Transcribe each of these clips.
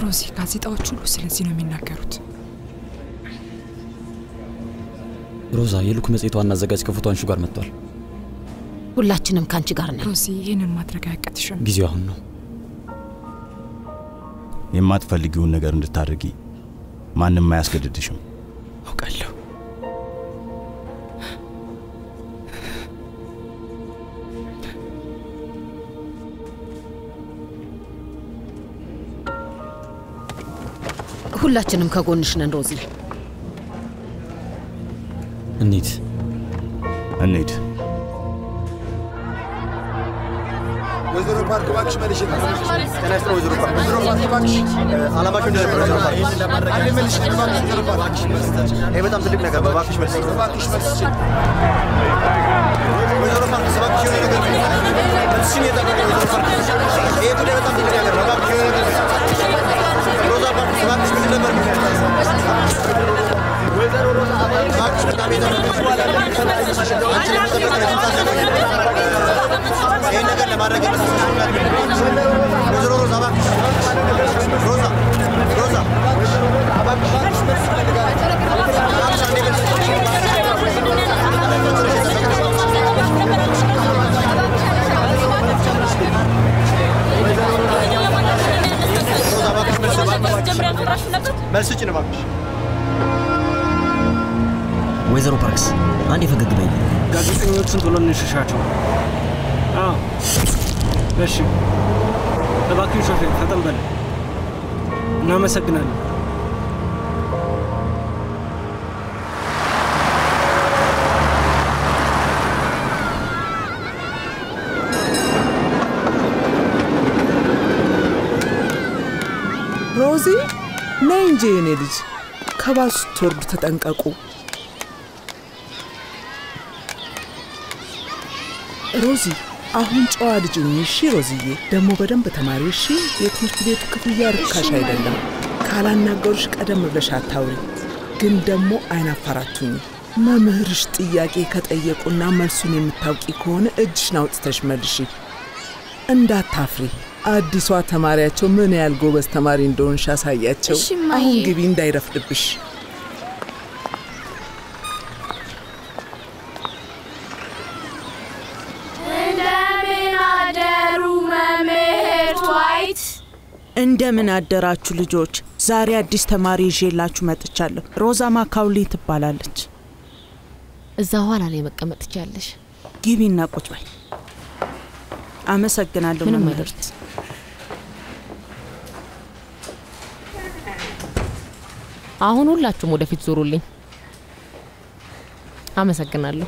ሮዚ ጋዜጣዎች ሁሉ ስለዚህ ነው የሚናገሩት ሮዛ የሉክ መጽሔቷን አዘጋጅ ከፎቶዋን ጋር መጥቷል ሁላችንም ካንቺ ጋር ነን ሮዚ ይሄንን ማድረግ አያቀትሽም ጊዜው አሁን ነው የማትፈልጊውን ነገር እንድታደርጊ ማንንም አያስገድድሽም አውቃለሁ ሁላችንም ከጎንሽ ነን ሮዚ እንዴት ወይዘሮ ፓርክ ባክሽ መልሽ ተነስተው ወይዘሮ ፓርክ ባክሽ አላማችሁ እንደነበረ ይሄን ለማድረግ አንዴ መልሽ ባክሽ ይሄ በጣም ትልቅ ነገር ባክሽ መልሽ ወይዘሮ ፓርክ ባክሽ የሆነ ነገር መልሽ እየጠበቀ ወይዘሮ ፓርክ ይሄ ጉዳይ በጣም ትልቅ ነገር ባክሽ የሆነ ነገር ሮዛ ፓርክ ባክሽ ምን ነበር ወይዘሮ ሮዛ ባክሽ በጣም የተረፈች በኋላ ይሄን ነገር ለማድረግ ወይዘሮ ሮዛ ባክሽ ሮዛ ባክሽ መልስጭ ነው ባክሽ ወይዘሮ ፓርክስ አንዴ ፈገግ በይ ጋዜጠኞችን ቶሎ እንሽሻቸው እሺ እባክህ ሾፌር ፈጠን በል እናመሰግናለን ሮዚ ነይ እንጂ የኔ ልጅ ከባሱ ትወርድ ተጠንቀቁ ሮዚ አሁን ጨዋ ልጅ ነሽ እሺ ሮዚዬ ደሞ በደንብ ተማሪ እሺ የትምህርት ቤቱ ክፍያ ርካሽ አይደለም ካላናገሩሽ ቀደም ብለሽ አታውሪ ግን ደሞ አይናፋራቱኝ መምህርሽ ጥያቄ ከጠየቁና መልሱን የምታውቂ ከሆነ እጅሽን አውጥተሽ መልሺ እንዳታፍሪ አዲሷ ተማሪያቸው ምን ያህል ጎበዝ ተማሪ እንደሆንሽ አሳያቸው አሁን ግቢ እንዳይረፍድብሽ እንደምን አደራችሁ ልጆች ዛሬ አዲስ ተማሪ ይዤላችሁ መጥቻለሁ ሮዛ ማካውሊ ትባላለች እዛ ኋላ ላይ መቀመጥ ትችያለሽ ግቢና ቁጭ በይ አመሰግናለሁ መምህርት አሁን ሁላችሁም ወደፊት ዞሩልኝ አመሰግናለሁ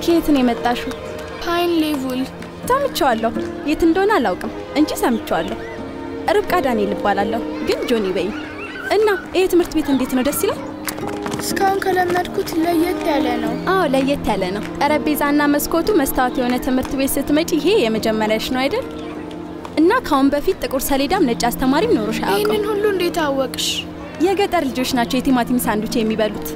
ከየትን የመጣሹ ፓይን ሌቭል ሰምቻለሁ የት እንደሆነ አላውቅም እንጂ ሰምቻለሁ ርብቃ ዳንኤል እባላለሁ ግን ጆኒ በይ እና ይሄ ትምህርት ቤት እንዴት ነው ደስ ይላል እስካሁን ከለመድኩት ለየት ያለ ነው አዎ ለየት ያለ ነው ጠረጴዛና መስኮቱ መስታወት የሆነ ትምህርት ቤት ስትመጪ ይሄ የመጀመሪያሽ ነው አይደል እና ካሁን በፊት ጥቁር ሰሌዳም ነጭ አስተማሪም ኖሮሽ አያውቅም ይሄንን ሁሉ እንዴት አወቅሽ የገጠር ልጆች ናቸው የቲማቲም ሳንዱች የሚበሉት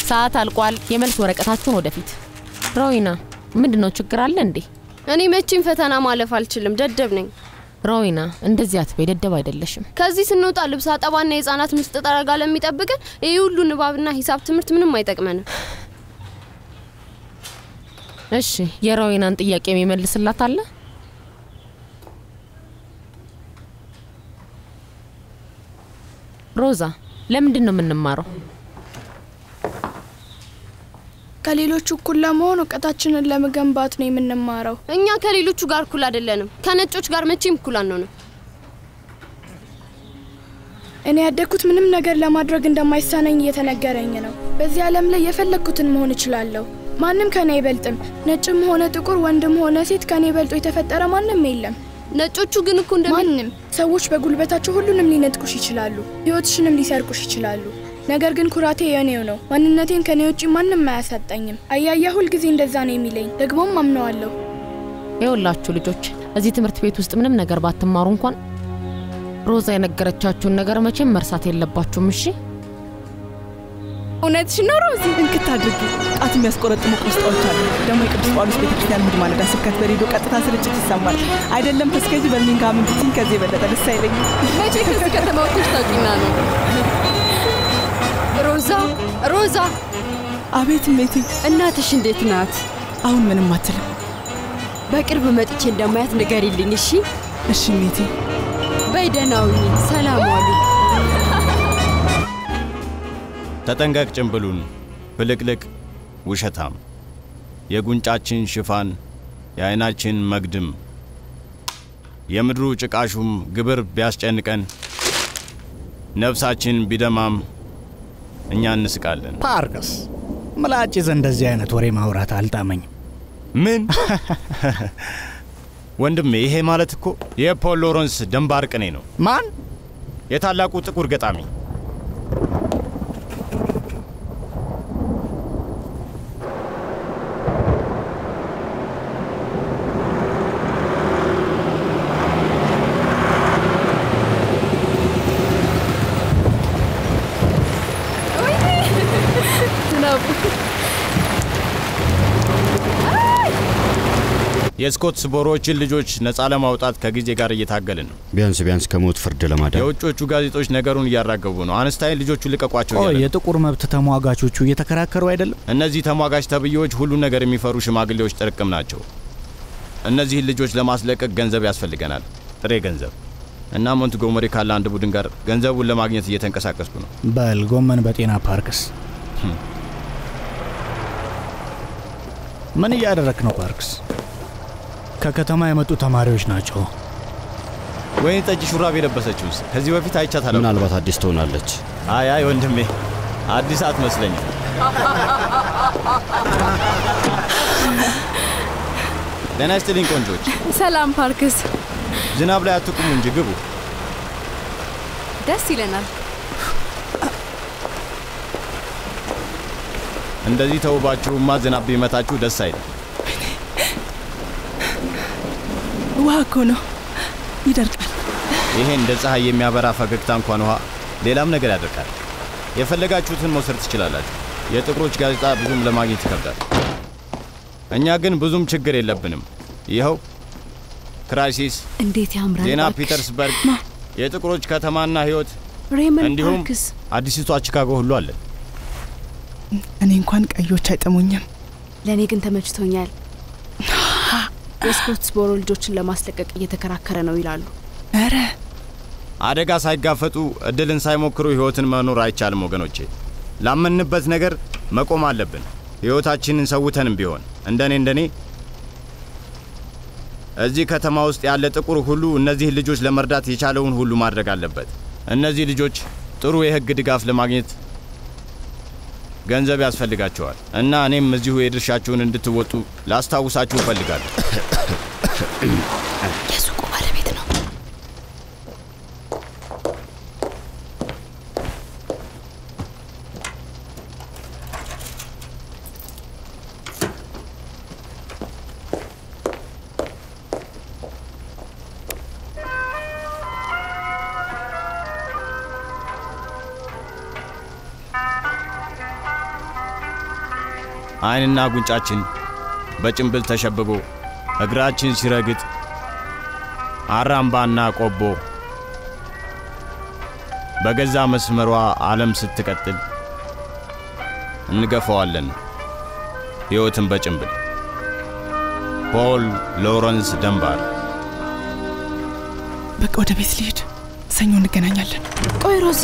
ሰዓት አልቋል የመልስ ወረቀታችሁን ወደፊት ሮይና ምንድነው ችግር አለ እንዴ እኔ መቼም ፈተና ማለፍ አልችልም ደደብ ነኝ ሮይና እንደዚህ አትበይ ደደብ አይደለሽም ከዚህ ስንወጣ ልብስ አጠባና የጻናት ምስጥ ጠረጋ ለሚጠብቀን ይሄ ሁሉ ንባብና ሂሳብ ትምህርት ምንም አይጠቅመንም እሺ የሮይናን ጥያቄ የሚመልስላት አለ ሮዛ ለምንድን ነው የምንማረው ከሌሎቹ እኩል ለመሆን ወቀታችንን ለመገንባት ነው የምንማረው እኛ ከሌሎቹ ጋር እኩል አይደለንም ከነጮች ጋር መቼም እኩል አንሆንም እኔ ያደኩት ምንም ነገር ለማድረግ እንደማይሳነኝ እየተነገረኝ ነው በዚህ ዓለም ላይ የፈለኩትን መሆን እችላለሁ ማንም ከኔ አይበልጥም ነጭም ሆነ ጥቁር ወንድም ሆነ ሴት ከኔ በልጦ የተፈጠረ ማንም የለም ነጮቹ ግን እኮ ማንም ሰዎች በጉልበታቸው ሁሉንም ሊነጥቁሽ ይችላሉ፣ ህይወትሽንም ሊሰርቁሽ ይችላሉ። ነገር ግን ኩራቴ የኔው ነው። ማንነቴን ከኔ ውጪ ማንም አያሳጣኝም። አያያ ሁል ጊዜ እንደዛ ነው የሚለኝ፣ ደግሞም አምነዋለሁ። ይኸውላችሁ ልጆች፣ እዚህ ትምህርት ቤት ውስጥ ምንም ነገር ባትማሩ እንኳን ሮዛ የነገረቻችሁን ነገር መቼም መርሳት የለባችሁም። እሺ? እውነትሽ ነው ሮዚ። እንክት አድርጊ። ጣት የሚያስቆረጥሙ ቆስጣዎች አሉ። ደግሞ የቅዱስ ጳውሎስ ቤተክርስቲያን እሑድ ማለዳ ስብከት በሬዲዮ ቀጥታ ስርጭት ይሰማል። አይደለም ተስከጂ በርሚንግሃም ብትይኝ ከዚህ የበለጠ ደስ አይለኝም። መቼ ከዚህ ከተማ ወጥተሽ ታውቂና ነው? ሮዛ! አቤት እሜቴ። እናትሽ እንዴት ናት? አሁን ምንም አትልም። በቅርብ መጥቼ እንደማያት ንገሪልኝ እሺ? እሺ እሜቴ። በይ ደህና ሁኚ። ሰላም ዋሉ። ተጠንቀቅ ጭምብሉን ፍልቅልቅ ውሸታም የጉንጫችን ሽፋን የዓይናችን መግድም የምድሩ ጭቃሹም ግብር ቢያስጨንቀን ነፍሳችን ቢደማም እኛ እንስቃለን። ፓርከስ ምላጭ ይዘህ እንደዚህ አይነት ወሬ ማውራት አልጣመኝም። ምን ወንድሜ፣ ይሄ ማለት እኮ የፖል ሎረንስ ደንባር ቅኔ ነው። ማን? የታላቁ ጥቁር ገጣሚ። የስኮት ስቦሮችን ልጆች ነፃ ለማውጣት ከጊዜ ጋር እየታገልን ነው። ቢያንስ ከሞት ፍርድ ለማዳን የውጮቹ ጋዜጦች ነገሩን እያራገቡ ነው። አንስታይን ልጆቹ ልቀቋቸው ይላል። የጥቁር መብት ተሟጋቾቹ እየተከራከሩ አይደለም? እነዚህ ተሟጋች ተብዬዎች ሁሉ ነገር የሚፈሩ ሽማግሌዎች ጥርቅም ናቸው። እነዚህን ልጆች ለማስለቀቅ ገንዘብ ያስፈልገናል፣ ጥሬ ገንዘብ። እና ሞንትጎመሪ ካለ አንድ ቡድን ጋር ገንዘቡን ለማግኘት እየተንቀሳቀስኩ ነው። በል ጎመን በጤና ፓርከስ። ምን እያደረክ ነው ፓርከስ? ከከተማ የመጡ ተማሪዎች ናቸው። ወይን ጠጅ ሹራብ የለበሰችውስ ከዚህ በፊት አይቻታለሁ። ምናልባት አዲስ ትሆናለች። አይ ወንድሜ፣ አዲስ አትመስለኝም። ደህና ይስጥልኝ ቆንጆች። ሰላም ፓርከስ። ዝናብ ላይ አትቁሙ እንጂ ግቡ። ደስ ይለናል። እንደዚህ ተውባችሁማ ዝናብ ቢመታችሁ ደስ አይልም። ውሃ እኮ ነው፣ ይደርቃል። ይሄ እንደ ፀሐይ የሚያበራ ፈገግታ እንኳን ውሃ ሌላም ነገር ያደርቃል። የፈለጋችሁትን መውሰድ ትችላላችሁ። የጥቁሮች ጋዜጣ ብዙም ለማግኘት ይከብዳል። እኛ ግን ብዙም ችግር የለብንም። ይኸው ክራይሲስ፣ እንዴት ያምራል። ዜና ፒተርስበርግ፣ የጥቁሮች ከተማና ህይወት፣ እንዲሁም አዲሲቷ ቺካጎ ሁሉ አለ። እኔ እንኳን ቀዮች አይጥሙኝም። ለእኔ ግን ተመችቶኛል። የስኮትስቦሮ ልጆችን ለማስለቀቅ እየተከራከረ ነው ይላሉ። አረ አደጋ ሳይጋፈጡ እድልን ሳይሞክሩ ህይወትን መኖር አይቻልም ወገኖቼ። ላመንበት ነገር መቆም አለብን። ህይወታችንን ሰውተንም ቢሆን እንደኔ እዚህ ከተማ ውስጥ ያለ ጥቁር ሁሉ እነዚህ ልጆች ለመርዳት የቻለውን ሁሉ ማድረግ አለበት። እነዚህ ልጆች ጥሩ የህግ ድጋፍ ለማግኘት ገንዘብ ያስፈልጋቸዋል እና እኔም እዚሁ የድርሻችሁን እንድትወጡ ላስታውሳችሁ እፈልጋለሁ። የሱቁ ባለቤት ነው። አይንና ጉንጫችን በጭንብል ተሸብቦ እግራችን ሲረግጥ አራምባና ቆቦ በገዛ መስመሯ ዓለም ስትቀጥል እንገፋዋለን ሕይወትን በጭንብል። ፖል ሎረንስ ደንባር። በቃ ወደ ቤት ልሂድ፣ ሰኞ እንገናኛለን። ቆይ ሮዚ፣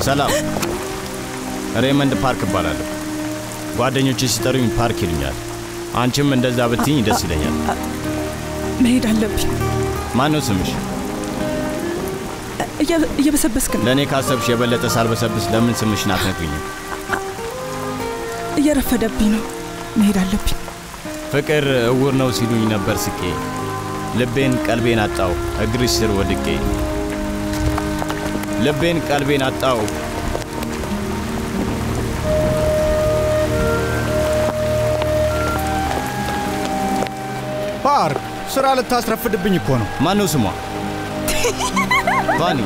ሰላም፣ ሬመንድ ፓርክ እባላለሁ። ጓደኞቼ ሲጠሩኝ ፓርክ ይሉኛል። አንቺም እንደዛ ብትይኝ ደስ ይለኛል። መሄድ አለብኝ። ማን ነው ስምሽ? እየበሰበስክ ነው። ለእኔ ካሰብሽ የበለጠ ሳልበሰብስ ለምን ስምሽን አትነግሪኝም? እየረፈደብኝ ነው፣ መሄድ አለብኝ። ፍቅር እውር ነው ሲሉኝ ነበር ስቄ። ልቤን ቀልቤን አጣው እግርሽ ስር ወድቄ። ልቤን ቀልቤን አጣው። ፓርክ ስራ ልታስረፍድብኝ እኮ ነው። ማነው ስሟ? ቫኒ።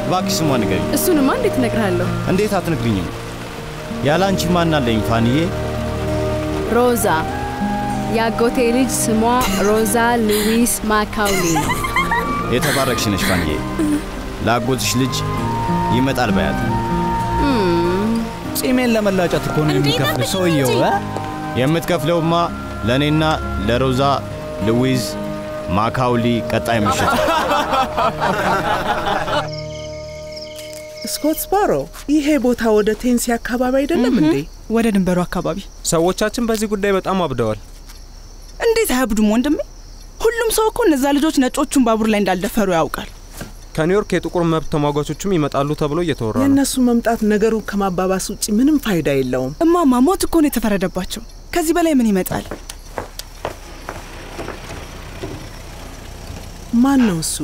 እባክሽ ስሟን ንገሪኝ። እሱንማ እንዴት እነግርሃለሁ? እንዴት አትነግሪኝም? ያለ አንቺ ማን አለኝ ፋኒዬ? ሮዛ። ያጎቴ ልጅ ስሟ ሮዛ ሉዊስ ማካውሊ ነው። የተባረክሽ ነሽ ፋኒዬ። ለአጎትሽ ልጅ ይመጣል በያት። ጺሜን ለመላጨት እኮ ነው የሚከፍል ሰውየው። የምትከፍለውማ ለእኔና ለሮዛ ሉዊዝ ማካውሊ ቀጣይ ምሽት። ስኮት ስፓሮ፣ ይሄ ቦታ ወደ ቴንሲ አካባቢ አይደለም እንዴ? ወደ ድንበሩ አካባቢ። ሰዎቻችን በዚህ ጉዳይ በጣም አብደዋል። እንዴት አያብዱም ወንድሜ? ሁሉም ሰው እኮ እነዛ ልጆች ነጮቹን ባቡር ላይ እንዳልደፈሩ ያውቃል። ከኒውዮርክ የጥቁር መብት ተሟጋቾችም ይመጣሉ ተብሎ እየተወራ ነው። የእነሱ መምጣት ነገሩን ከማባባስ ውጭ ምንም ፋይዳ የለውም። እማማ ሞት እኮ ነው የተፈረደባቸው። ከዚህ በላይ ምን ይመጣል? ማን ነው እሱ?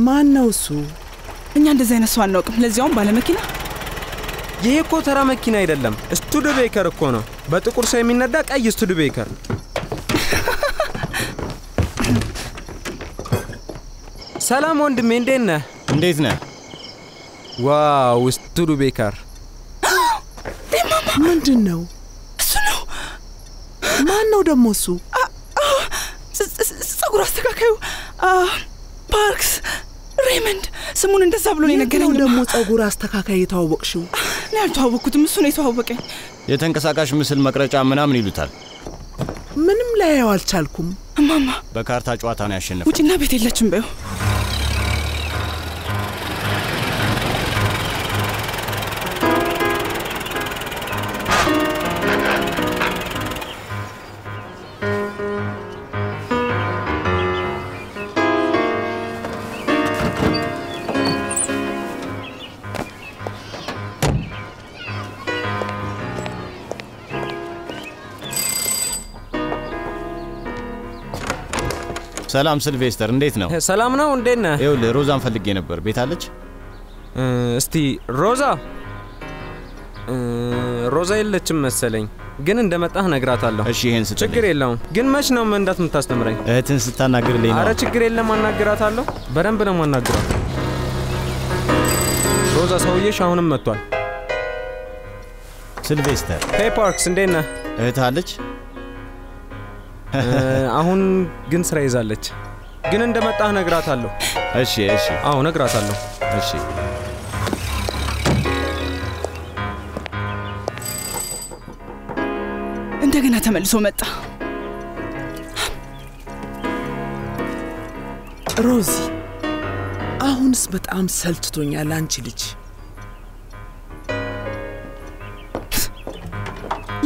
ማን ነው እሱ? እኛ እንደዚህ አይነት ሰው አናውቅም፣ ለዚያውም ባለመኪና። ይሄ እኮ ተራ መኪና አይደለም፣ ስቱዲቤከር እኮ ነው። በጥቁር ሰው የሚነዳ ቀይ ስቱዲቤከር። ሰላም ወንድሜ፣ እንዴት ነህ? እንዴት ነህ? ዋው ስቱዲቤከር ምንድን ነው? እሱ ነው። ማን ነው ደግሞ እሱ? ጸጉር አስተካካዩ ፓርክስ ሬመንድ። ስሙን እንደዛ ብሎ ነው የነገረኝ። ደግሞ ጸጉር አስተካካይ የተዋወቅሽው? እኔ አልተዋወቅኩትም፣ እሱ ነው የተዋወቀኝ። የተንቀሳቃሽ ምስል መቅረጫ ምናምን ይሉታል። ምንም ላየው አልቻልኩም። እማማ በካርታ ጨዋታ ነው ያሸነፈው። ውጭና ቤት የለችም በይው። ሰላም ሲልቬስተር፣ እንዴት ነው? ሰላም ነው፣ እንዴት ነህ? ይኸውልህ ሮዛን ፈልጌ ነበር። ቤት አለች? እስቲ ሮዛ የለችም መሰለኝ፣ ግን እንደመጣህ ነግራታለሁ። እሺ ይሄን ስትል ችግር የለውም። ግን መች ነው መንዳት የምታስተምረኝ? እህትን ስታናግርልኝ ነው። አረ ችግር የለም፣ አናግራታለሁ። በደንብ ነው ማናግራት። ሮዛ ሰውዬሽ አሁንም መጥቷል። ሲልቬስተር። ሄይ ፓርክስ፣ እንዴት ነህ? እህት አለች? አሁን ግን ስራ ይዛለች። ግን እንደመጣህ ነግራታለሁ። እሺ እሺ። አዎ ነግራታለሁ። እሺ። እንደገና ተመልሶ መጣ። ሮዚ፣ አሁንስ በጣም ሰልችቶኛል አንቺ ልጅ።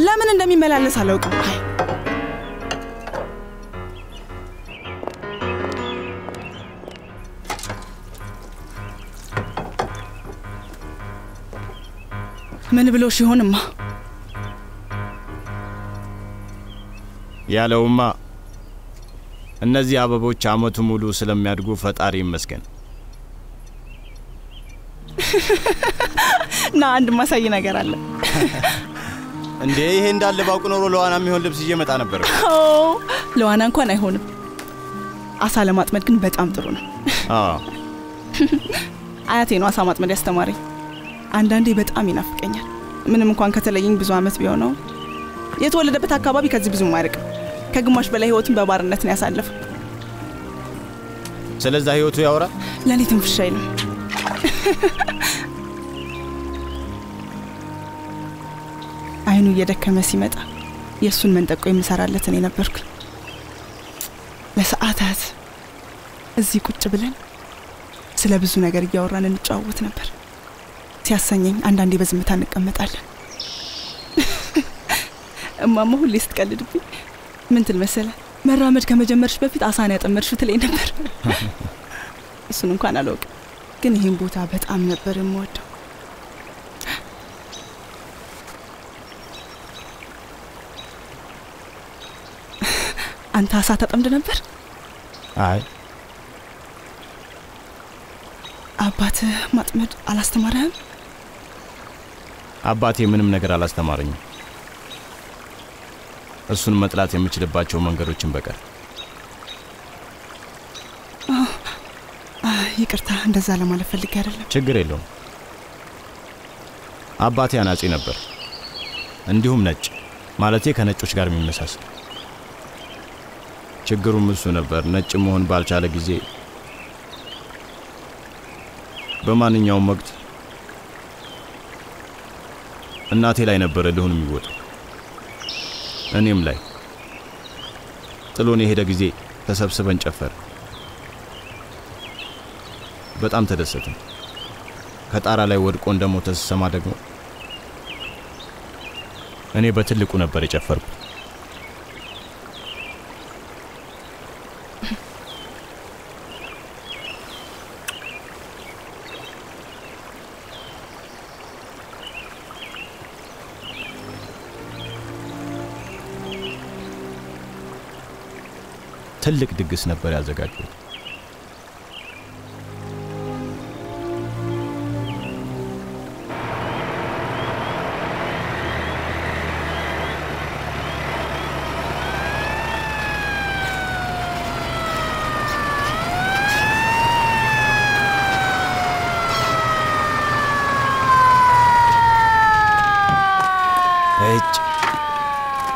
ለምን እንደሚመላለስ አላውቅም። ምን ብሎሽ ይሆንማ? ያለውማ እነዚህ አበቦች አመቱ ሙሉ ስለሚያድጉ ፈጣሪ ይመስገን። ና አንድ ማሳይ ነገር አለ። እንዴ ይሄ እንዳለ ባውቅ ኖሮ ለዋና የሚሆን ልብስ ይዤ መጣ ነበር። ለዋና እንኳን አይሆንም። አሳ ለማጥመድ ግን በጣም ጥሩ ነው። አያቴ ነው አሳ ማጥመድ ያስተማረኝ። አንዳንዴ በጣም ይናፍቀኛል። ምንም እንኳን ከተለየኝ ብዙ አመት ቢሆነው የተወለደበት አካባቢ ከዚህ ብዙም አይርቅም። ከግማሽ በላይ ህይወቱን በባርነት ነው ያሳለፈው። ስለዛ ህይወቱ ያወራ? ለኔ ትንፍሽ አይልም። አይኑ እየደከመ ሲመጣ የእሱን መንጠቆ የምሰራለት እኔ ነበርኩ። ለሰዓታት እዚህ ቁጭ ብለን ስለ ብዙ ነገር እያወራን እንጫወት ነበር። ሲያሰኘኝ አንዳንዴ በዝምታ እንቀመጣለን። እማማ ሁሌ ስትቀልድብኝ ምን ትል መሰለህ? መራመድ ከመጀመርሽ በፊት አሳን ያጠመድሽው ትለኝ ነበር። እሱን እንኳን አላውቅም፣ ግን ይሄን ቦታ በጣም ነበር የምወደው። አንተ አሳ ታጠምድ ነበር? አይ አባትህ ማጥመድ አላስተማረህም? አባቴ ምንም ነገር አላስተማረኝም፣ እሱን መጥላት የምችልባቸው መንገዶችን በቀር። ይቅርታ እንደዛ ለማለት ፈልጌ አይደለም። ችግር የለውም። አባቴ አናጺ ነበር፣ እንዲሁም ነጭ፣ ማለቴ ከነጮች ጋር የሚመሳሰል። ችግሩም እሱ ነበር። ነጭ መሆን ባልቻለ ጊዜ በማንኛውም ወቅት እናቴ ላይ ነበር ልሁን የሚወጣው፣ እኔም ላይ። ጥሎን የሄደ ጊዜ ተሰብስበን ጨፈር፣ በጣም ተደሰትን። ከጣራ ላይ ወድቆ እንደሞተ ሲሰማ ደግሞ እኔ በትልቁ ነበር የጨፈርኩት። ትልቅ ድግስ ነበር ያዘጋጁት።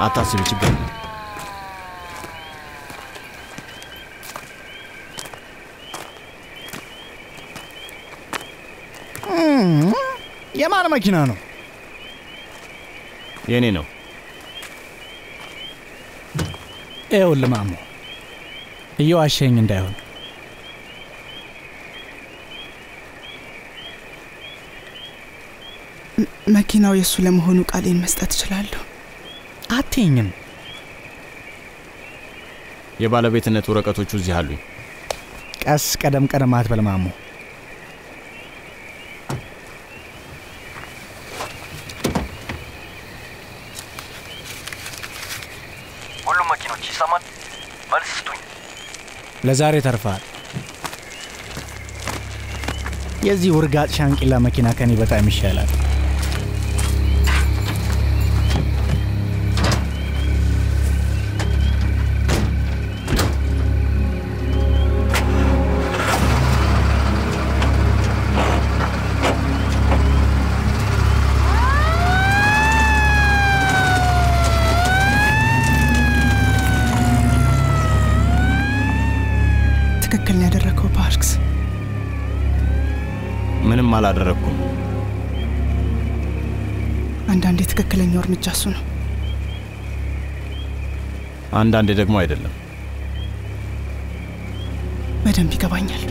አታስቢ፣ ችግር ነው። የማን መኪና ነው? የኔ ነው። ይኸውልህ ማሞ፣ እየዋሸኝ እንዳይሆን። መኪናው የሱ ለመሆኑ ቃሌን መስጠት እችላለሁ? አትይኝም? የባለቤትነት ወረቀቶቹ እዚህ አሉኝ። ቀስ ቀደም ቀደም አትበል ማሞ። ሁሉም መኪኖች ይሰማል? መልስ ስጡኝ። ለዛሬ ተርፋል። የዚህ ውርጋጥ ሻንቂላ መኪና ከኔ በጣም ይሻላል። ትክክል ነው ያደረከው ፓርክስ። ምንም አላደረኩም። አንዳንዴ ትክክለኛው እርምጃ እሱ ነው፣ አንዳንዴ ደግሞ አይደለም። በደንብ ይገባኛል።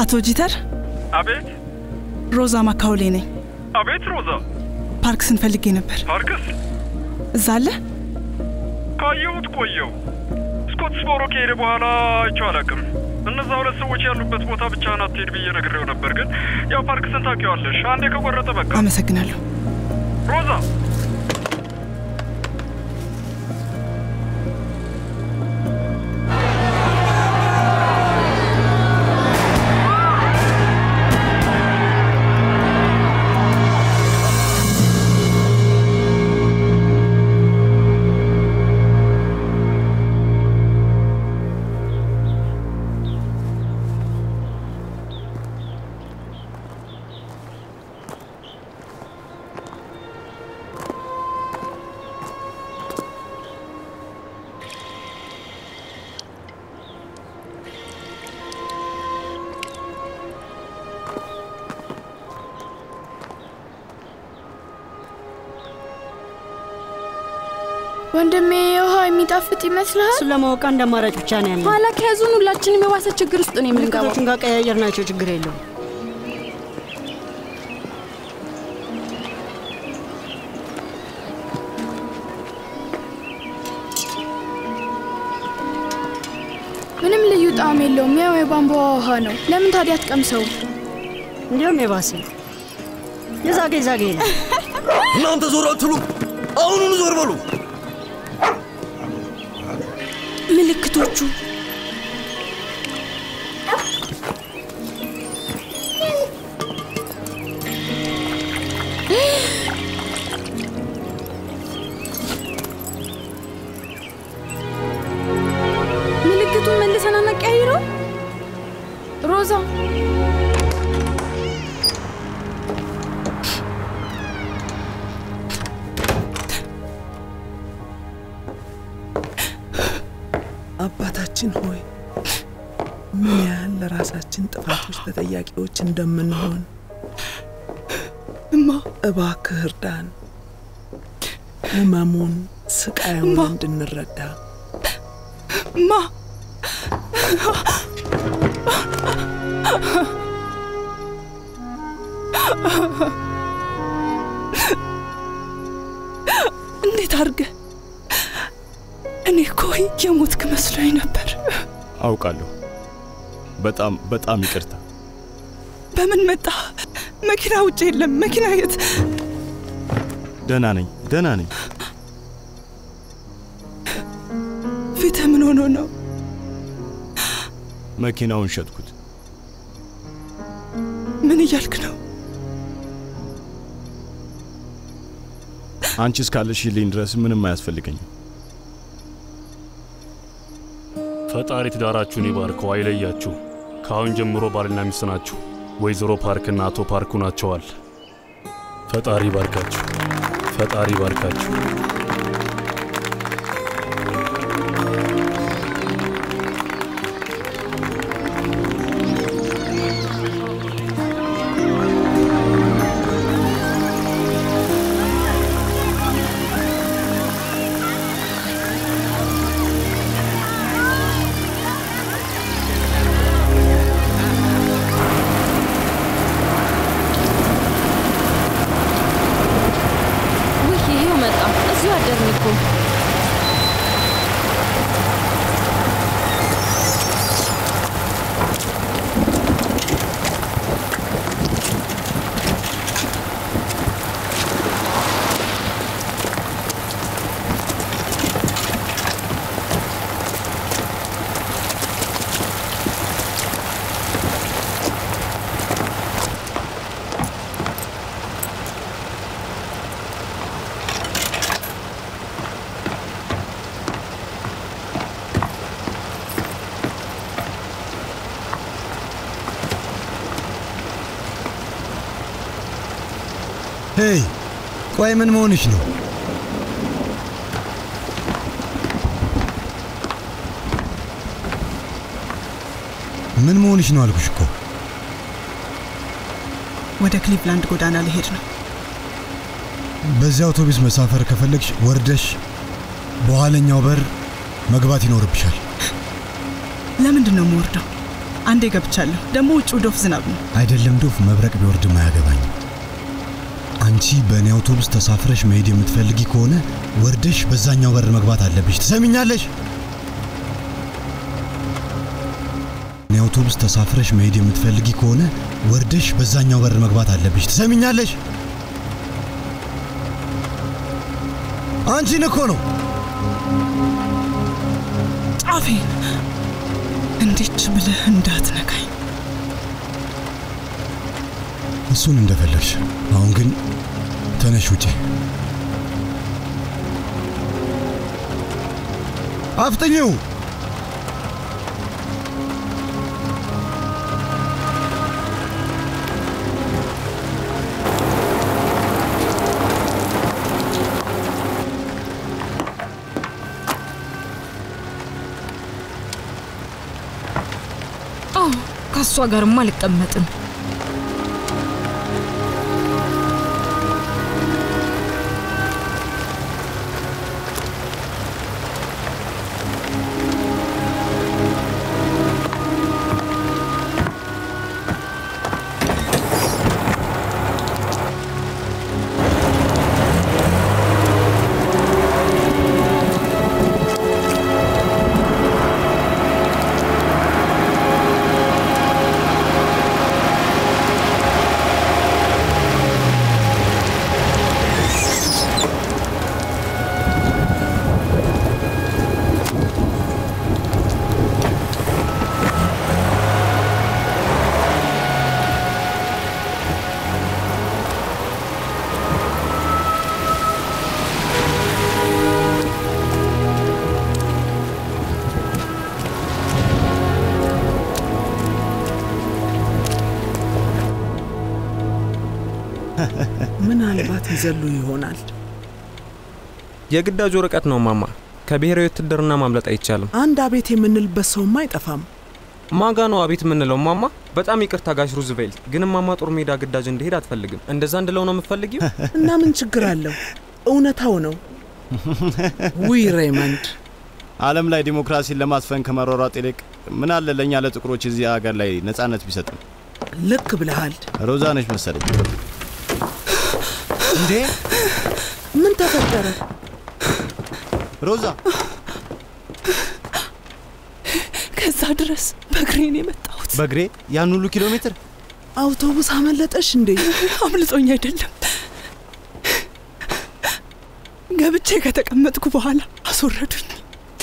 አቶ ጂተር። አቤት። ሮዛ ማካውሌ ነኝ። አቤት ሮዛ። ፓርክስን ፈልጌ ነበር። ፓርክስ እዛ አለ? ካየሁት ቆየው። ስኮትስቦሮ ከሄደ በኋላ አይቼው አላውቅም። እነዛ ሁለት ሰዎች ያሉበት ቦታ ብቻህን አትሄድ ብዬ ነግሬው ነበር፣ ግን ያው ፓርክስን ታውቂዋለሽ። አንዴ ከቆረጠ በቃ። አመሰግናለሁ ሮዛ። ወንድሜ ውሃ የሚጣፍጥ ይመስልሃል? ስለማወቅ አንድ አማራጭ ብቻ ነው ያለው። ኋላ ከያዙን ሁላችንም የባሰ ችግር ውስጥ ነው የምንገባው። ምልክቶቹን ጋር ቀያየርናቸው ችግር የለውም። ምንም ልዩ ጣዕም የለውም። ያው የቧንቧ ውሃ ነው። ለምን ታዲያ አትቀምሰው? እንዲያውም የባሰ የዛጌ ነው። እናንተ ዞር አትሉ! አሁኑኑ ዞር በሉ! ምልክቶቹ ምልክቱን መልሰን አናቀያይረው። ሮዛ አባታችን ሆይ ምን ያህል ለራሳችን ጥፋቶች ተጠያቂዎች እንደምንሆን እባክህ እርዳን። ህመሙን ስቃዩን እንድንረዳ እንዴት አድርገህ እኔ እኮ የሞትክ መስሎኝ ነበር። አውቃለሁ። በጣም ይቅርታ። በምን መጣ? መኪና ውጭ የለም። መኪና የት? ደህና ነኝ። ፊትህ ምን ሆኖ ነው? መኪናውን ሸጥኩት። ምን እያልክ ነው? አንቺ እስካለሽልኝ ድረስ ምንም አያስፈልገኝም። ፈጣሪ ትዳራችሁን ይባርከው፣ አይለያችሁ። ከአሁን ጀምሮ ባልና ሚስት ናችሁ። ወይዘሮ ፓርክና አቶ ፓርኩ ናቸዋል። ፈጣሪ ይባርካችሁ። ሄይ ቆይ ምን መሆንሽ ነው? ምን መሆንሽ ነው አልኩሽ እኮ። ወደ ክሊቭላንድ ጎዳና ልሄድ ነው። በዚህ አውቶቡስ መሳፈር ከፈለግሽ ወርደሽ በኋለኛው በር መግባት ይኖርብሻል። ለምንድን ነው የምወርደው? አንዴ ገብቻለሁ። ደግሞ ውጭው ዶፍ ዝናብ ነው። አይደለም ዶፍ መብረቅ ቢወርድም አያገባኝም። አንቺ በእኔ አውቶቡስ ተሳፍረሽ መሄድ የምትፈልጊ ከሆነ ወርደሽ በዛኛው በር መግባት አለብሽ። ትሰሚኛለሽ? እኔ አውቶቡስ ተሳፍረሽ መሄድ የምትፈልጊ ከሆነ ወርደሽ በዛኛው በር መግባት አለብሽ። ትሰሚኛለሽ? አንቺን እኮ ነው። ጫፌ እንዴት ብለህ እንዳትነካኝ። እሱን እንደፈለግሽ። አሁን ግን ተነሽ ውጪ። አፍጥኚው። ከሷ ጋርማ አልቀመጥም። ምናልባት ይዘሉ ይሆናል። የግዳጅ ወረቀት ነው ማማ። ከብሔራዊ ውትድርና ማምለጥ አይቻልም። አንድ አቤት የምንልበት ሰውማ አይጠፋም። ማጋ ነው አቤት የምንለው ማማ? በጣም ይቅርታ ጋሽ ሩዝቬልት፣ ግን ማማ ጦር ሜዳ ግዳጅ እንዲሄድ አትፈልግም። እንደዛ እንድለው ነው የምትፈልጊው? እና ምን ችግር አለው? እውነታው ነው። ውይ ሬይመንድ፣ ዓለም ላይ ዲሞክራሲን ለማስፈን ከመሯሯጥ ይልቅ ምን አለ ለኛ ለጥቁሮች እዚህ ሀገር ላይ ነፃነት ቢሰጥም። ልክ ብለሃል። ሮዛ ነች መሰለኝ። እንዴ ምን ተፈጠረ? ሮዛ ከዛ ድረስ በእግሬ ነው የመጣሁት። በእግሬ ያን ሁሉ ኪሎ ሜትር? አውቶቡስ አመለጠሽ እንዴ? አምልጦኝ አይደለም። ገብቼ ከተቀመጥኩ በኋላ አስወረዱኝ።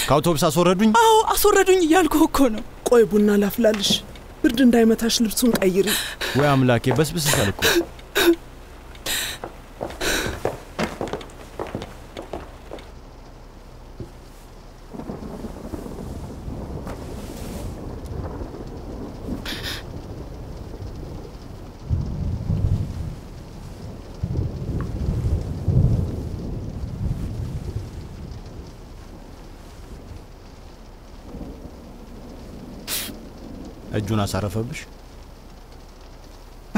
ከአውቶቡስ አስወረዱኝ? አዎ አስወረዱኝ እያልኩ እኮ ነው። ቆይ ቡና ላፍላልሽ። ብርድ እንዳይመታሽ ልብሱን ቀይሪ። ወይ አምላኬ፣ በስብስሻል እኮ። እጁን አሳረፈብሽ?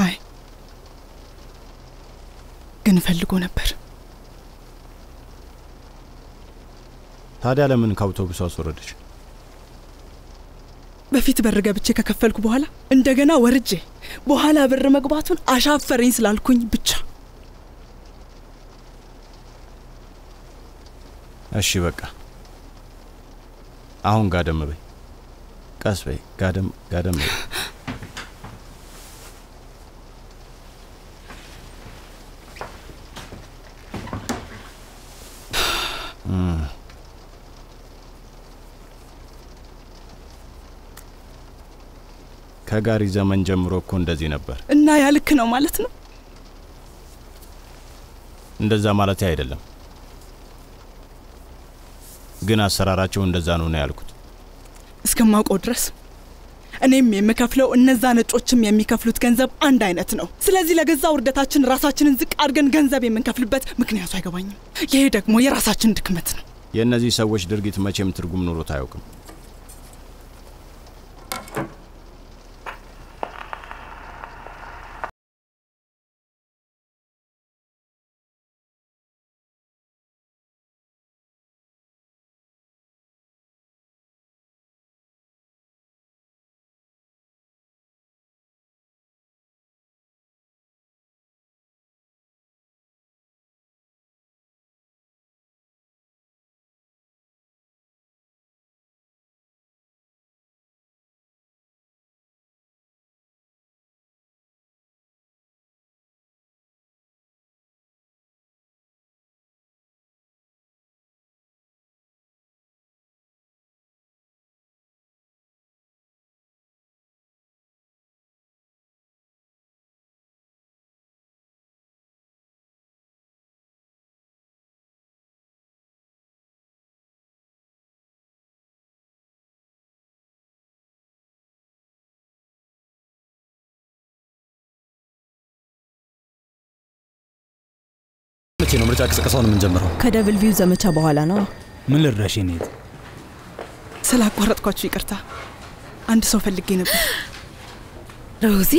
አይ ግን ፈልጎ ነበር። ታዲያ ለምን ከአውቶቡስ አስወረደሽ? በፊት በር ገብቼ ከከፈልኩ በኋላ እንደገና ወርጄ በኋላ በር መግባቱን አሻፈረኝ ስላልኩኝ ብቻ። እሺ በቃ አሁን ጋደም በይ። ቀስ በይ። ጋደም ጋደም በይ። ከጋሪ ዘመን ጀምሮ እኮ እንደዚህ ነበር። እና ያልክ ነው ማለት ነው? እንደዛ ማለት አይደለም፣ ግን አሰራራቸው እንደዛ ነው ያልኩት። እስከማውቀው ድረስ እኔም የምከፍለው እነዛ ነጮችም የሚከፍሉት ገንዘብ አንድ አይነት ነው። ስለዚህ ለገዛ ውርደታችን ራሳችንን ዝቅ አድርገን ገንዘብ የምንከፍልበት ምክንያቱ አይገባኝም። ይሄ ደግሞ የራሳችን ድክመት ነው። የእነዚህ ሰዎች ድርጊት መቼም ትርጉም ኖሮት አያውቅም። መቼ ነው ምርጫ ቅስቀሳውን የምንጀምረው? ከደብል ቪው ዘመቻ በኋላ ነው። ምን ልረሽ ኔት? ስላቋረጥኳችሁ ይቅርታ። አንድ ሰው ፈልጌ ነበር። ሮዚ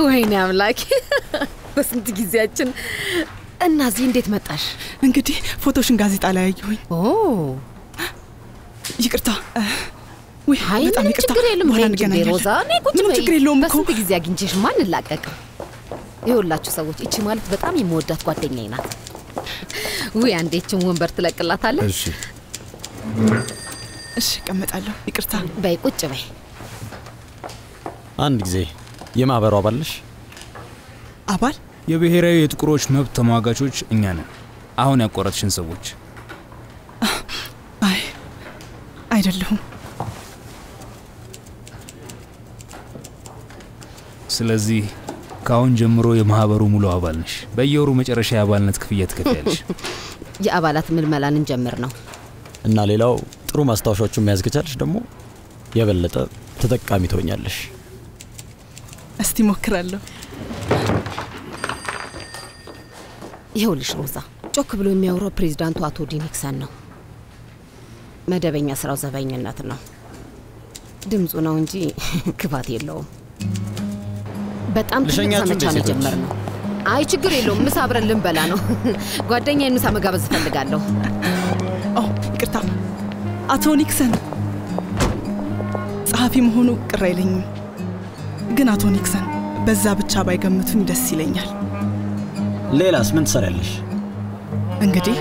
ወይኔ አምላኬ፣ በስንት ጊዜያችን። እና እዚህ እንዴት መጣሽ? እንግዲህ ፎቶሽን ጋዜጣ ላይ አየሁኝ። ኦ ይቅርታ። ወይ በጣም ይቅርታ። ችግር የለም ሮዛ። እኔ ቁጭ በይ። ችግር የለውም እኮ። በስንት ጊዜ አግኝቼሽ ማን እንላቀቅም። ይኸውላችሁ ሰዎች፣ እቺ ማለት በጣም የምወዳት ጓደኛዬ ናት። ወይ አንዴችን ወንበር ትለቅላታለህ? እሺ እሺ፣ እቀመጣለሁ። ይቅርታ። በይ ቁጭ በይ። አንድ ጊዜ የማህበሩ አባል ነሽ? አባል? የብሔራዊ የጥቁሮች መብት ተሟጋቾች እኛ ነን። አሁን ያቆረጥሽን ሰዎች። አይ አይደለሁም። ስለዚህ ካሁን ጀምሮ የማህበሩ ሙሉ አባል ነሽ። በየወሩ መጨረሻ የአባልነት ክፍያ ትከፍያለሽ። የአባላት ምልመላን እንጀምር ነው። እና ሌላው ጥሩ ማስታወሻዎችን መያዝ ከቻልሽ ደግሞ የበለጠ ተጠቃሚ ትሆኛለሽ። እስቲ ሞክራለሁ። ይኸውልሽ ሮዛ፣ ጮክ ብሎ የሚያወራው ፕሬዝዳንቱ አቶ ዲኒክሰን ነው። መደበኛ ስራው ዘበኝነት ነው። ድምፁ ነው እንጂ ክፋት የለውም። በጣም ትልቅ ዘመቻ ነው የጀመርነው። አይ ችግር የለውም፣ ምሳ አብረን ልንበላ ነው። ጓደኛዬን ምሳ መጋበዝ እፈልጋለሁ። ይቅርታ አቶ ኒክሰን ጸሐፊ መሆኑ ቅር አይለኝም፣ ግን አቶ ኒክሰን በዛ ብቻ ባይገምቱኝ ደስ ይለኛል። ሌላስ ምን ትሰሪያለሽ? እንግዲህ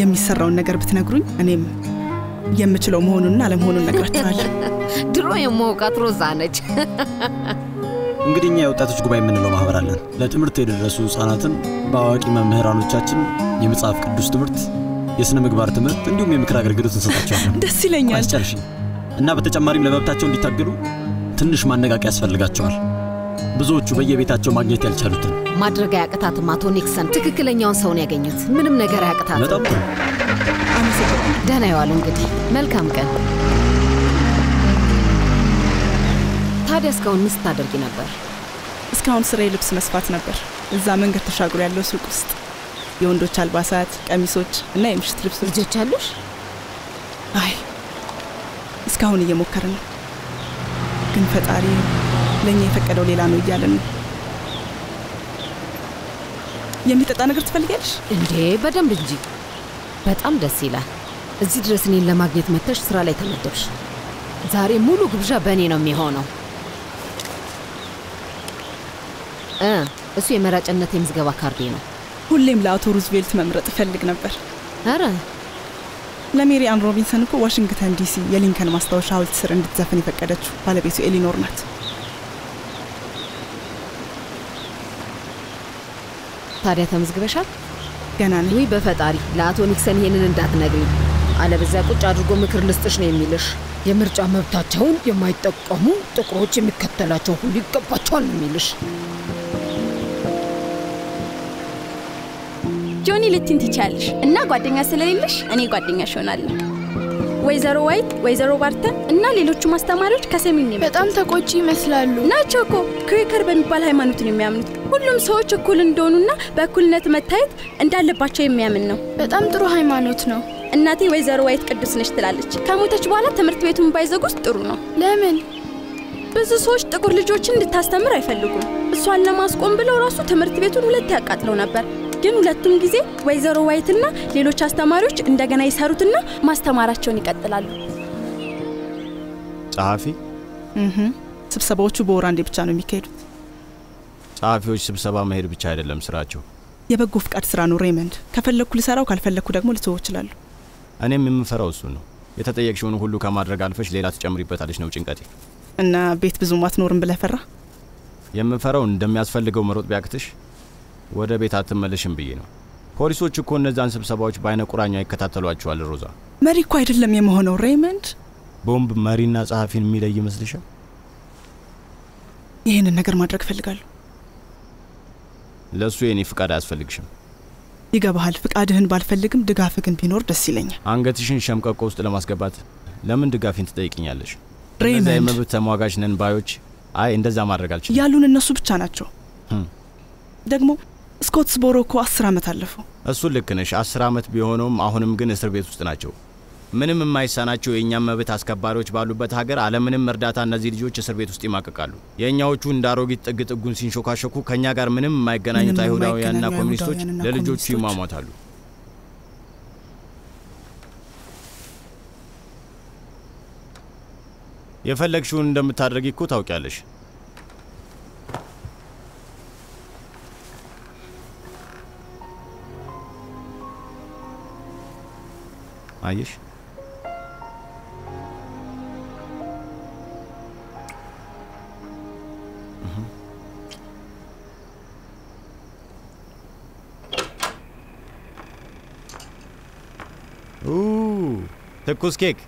የሚሰራውን ነገር ብትነግሩኝ እኔም የምችለው መሆኑንና አለመሆኑን ነግራችኋለሁ። ድሮ የማውቃት ሮዛ ነች። እንግዲህ እኛ የወጣቶች ጉባኤ የምንለው ማህበር አለን። ለትምህርት የደረሱ ህጻናትን በአዋቂ መምህራኖቻችን የመጽሐፍ ቅዱስ ትምህርት፣ የሥነ ምግባር ትምህርት እንዲሁም የምክር አገልግሎት እንሰጣቸዋለን። ደስ ይለኛል። አስጨርሽ እና በተጨማሪም ለመብታቸው እንዲታገሉ ትንሽ ማነቃቂያ ያስፈልጋቸዋል። ብዙዎቹ በየቤታቸው ማግኘት ያልቻሉትን ማድረግ ያቅታትም አቶ ኒክሰን ትክክለኛውን ሰውን ያገኙት። ምንም ነገር ያቅታትም። በጣም ጥሩ። ደህና ይዋል። እንግዲህ መልካም ቀን። ታዲያ እስካሁን ምን ስታደርጊ ነበር? እስካሁን ስራዬ ልብስ መስፋት ነበር። እዛ መንገድ ተሻግሮ ያለው ሱቅ ውስጥ የወንዶች አልባሳት፣ ቀሚሶች እና የምሽት ልብሶች። ልጆች አሉሽ? አይ እስካሁን እየሞከርን ነው፣ ግን ፈጣሪ ለኛ የፈቀደው ሌላ ነው እያለን ነው። የሚጠጣ ነገር ትፈልጊያለሽ? እንዴ በደንብ እንጂ። በጣም ደስ ይላል። እዚህ ድረስ እኔን ለማግኘት መተሽ ስራ ላይ ተመደብሽ። ዛሬ ሙሉ ግብዣ በእኔ ነው የሚሆነው። እሱ የመራጭነት የምዝገባ ካርዴ ነው። ሁሌም ለአቶ ሩዝቬልት መምረጥ እፈልግ ነበር። አረ ለሜሪ አን ሮቢንሰን እኮ ዋሽንግተን ዲሲ የሊንከን ማስታወሻ ሐውልት ስር እንድትዘፍን የፈቀደችው ባለቤቱ ኤሊኖር ናት። ታዲያ ተመዝግበሻል? ገና ነኝ። ወይ በፈጣሪ ለአቶ ኒክሰን ይሄንን እንዳትነግሪኝ፣ አለበዚያ ቁጭ አድርጎ ምክር ልስጥሽ ነው የሚልሽ። የምርጫ መብታቸውን የማይጠቀሙ ጥቁሮች የሚከተላቸው ሁሉ ይገባቸዋል ነው የሚልሽ። ጆኒ ልትኝ ትችያለሽ እና ጓደኛ ስለሌለሽ እኔ ጓደኛሽ ሆናለሁ። ወይዘሮ ዋይት፣ ወይዘሮ ባርተን እና ሌሎቹ ማስተማሪዎች ከሰሜን ነው። በጣም ተቆጪ ይመስላሉ። ናቸው እኮ ክሪከር በሚባል ሃይማኖት ነው የሚያምኑት። ሁሉም ሰዎች እኩል እንደሆኑና በእኩልነት መታየት እንዳለባቸው የሚያምን ነው። በጣም ጥሩ ሃይማኖት ነው። እናቴ ወይዘሮ ዋይት ቅዱስ ነች ትላለች። ከሞተች በኋላ ትምህርት ቤቱን ባይዘጉስ ጥሩ ነው። ለምን? ብዙ ሰዎች ጥቁር ልጆችን እንድታስተምር አይፈልጉም። እሷን ለማስቆም ብለው ራሱ ትምህርት ቤቱን ሁለት ያቃጥለው ነበር። ግን ሁለቱም ጊዜ ወይዘሮ ዋይትና ሌሎች አስተማሪዎች እንደገና ይሰሩትና ማስተማራቸውን ይቀጥላሉ። ጸሐፊ ስብሰባዎቹ በወር አንዴ ብቻ ነው የሚካሄዱት። ጸሐፊዎች ስብሰባ መሄድ ብቻ አይደለም ስራቸው፣ የበጎ ፍቃድ ስራ ነው ሬመንድ። ከፈለኩ ልሰራው፣ ካልፈለኩ ደግሞ ልተወው እችላለሁ። እኔም የምፈራው እሱ ነው። የተጠየቅሽውን ሁሉ ከማድረግ አልፈሽ ሌላ ትጨምሪበታለሽ ነው ጭንቀቴ። እና ቤት ብዙም አትኖርም ብለህ ፈራ? የምፈራው እንደሚያስፈልገው መሮጥ ቢያክትሽ ወደ ቤት አትመለሽም ብዬ ነው። ፖሊሶች እኮ እነዛን ስብሰባዎች በአይነ ቁራኛ ይከታተሏቸዋል። ሮዛ መሪ እኮ አይደለም የመሆነው ሬመንድ። ቦምብ መሪና ጸሐፊን የሚለይ ይመስልሻል? ይህንን ነገር ማድረግ እፈልጋለሁ። ለእሱ የኔ ፍቃድ አያስፈልግሽም። ይገባሃል። ፍቃድህን ባልፈልግም ድጋፍ ግን ቢኖር ደስ ይለኛል። አንገትሽን ሸምቀቆ ውስጥ ለማስገባት ለምን ድጋፊን ትጠይቅኛለሽ? ሬመንድ የመብት ተሟጋች ነን ባዮች አይ እንደዛ ማድረግ አልችልም ያሉን እነሱ ብቻ ናቸው። ደግሞ ስኮትስቦሮ እኮ 10 ዓመት አለፈው። እሱ ልክ ነሽ። 10 ዓመት ቢሆነውም አሁንም ግን እስር ቤት ውስጥ ናቸው። ምንም የማይሳናቸው የእኛም መብት አስከባሪዎች ባሉበት ሀገር አለምንም እርዳታ እነዚህ ልጆች እስር ቤት ውስጥ ይማቀቃሉ። የእኛዎቹ እንደ አሮጊት ጥግ ጥጉን ሲንሾካሸኩ ከእኛ ጋር ምንም የማይገናኙት አይሁዳውያንና ኮሚኒስቶች ለልጆቹ ይሟሟታሉ። የፈለግሽውን እንደምታደርጊ እኮ ታውቂያለሽ። አየሽ ትኩስ ኬክ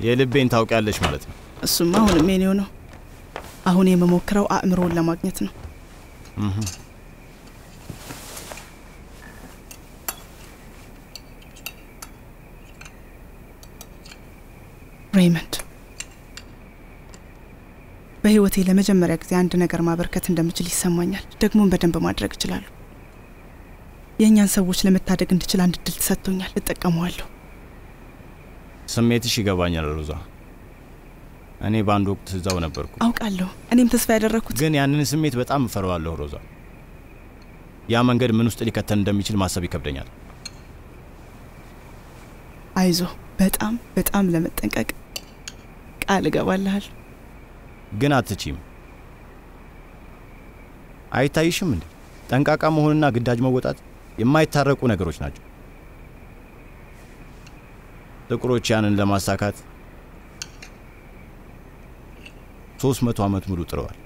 የልቤን ታውቂያለሽ ማለት ነው። እሱማ አሁንም የኔው ነው። አሁን የምሞክረው አእምሮውን ለማግኘት ነው። ሬይመንድ በህይወቴ ለመጀመሪያ ጊዜ አንድ ነገር ማበርከት እንደምችል ይሰማኛል። ደግሞም በደንብ ማድረግ እችላለሁ። የእኛን ሰዎች ለመታደግ እንድችል አንድ እድል ተሰጥቶኛል። እጠቀመዋለሁ። ስሜትሽ ይገባኛል ሮዛ። እኔ በአንድ ወቅት እዛው ነበርኩ። አውቃለሁ። እኔም ተስፋ ያደረኩት ግን ያንን ስሜት በጣም እፈራዋለሁ ሮዛ። ያ መንገድ ምን ውስጥ ሊከተል እንደሚችል ማሰብ ይከብደኛል። አይዞ፣ በጣም ለመጠንቀቅ ቃል እገባልሃል። ግን አትችይም። አይታይሽም እንዴ? ጠንቃቃ መሆንና ግዳጅ መወጣት የማይታረቁ ነገሮች ናቸው። ጥቁሮች ያንን ለማሳካት 300 ዓመት ሙሉ ጥረዋል።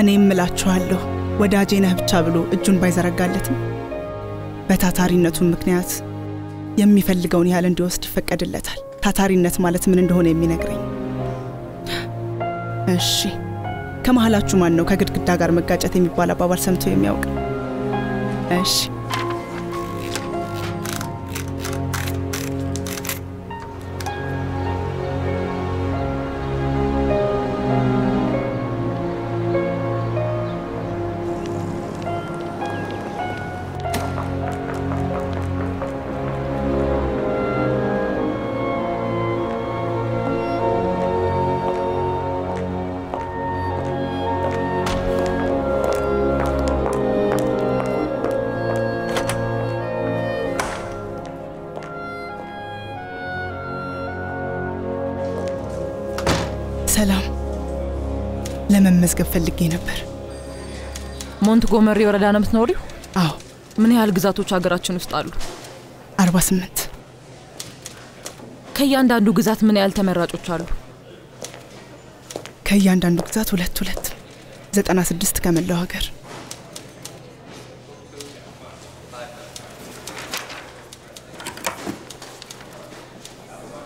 እኔም እላችኋለሁ ወዳጄ ነህ ብቻ ብሎ እጁን ባይዘረጋለትም በታታሪነቱ ምክንያት የሚፈልገውን ያህል እንዲወስድ ይፈቀድለታል። ታታሪነት ማለት ምን እንደሆነ የሚነግረኝ። እሺ፣ ከመሃላችሁ ማን ነው ከግድግዳ ጋር መጋጨት የሚባል አባባል ሰምቶ የሚያውቅ? እሺ፣ ሰላም። ለመመዝገብ ፈልጌ ነበር። ሞንትጎመሪ ወረዳ ነው የምትኖሪው? አዎ። ምን ያህል ግዛቶች ሀገራችን ውስጥ አሉ? 48። ከእያንዳንዱ ግዛት ምን ያህል ተመራጮች አሉ? ከእያንዳንዱ ግዛት 2 96 ከመላው ሀገር።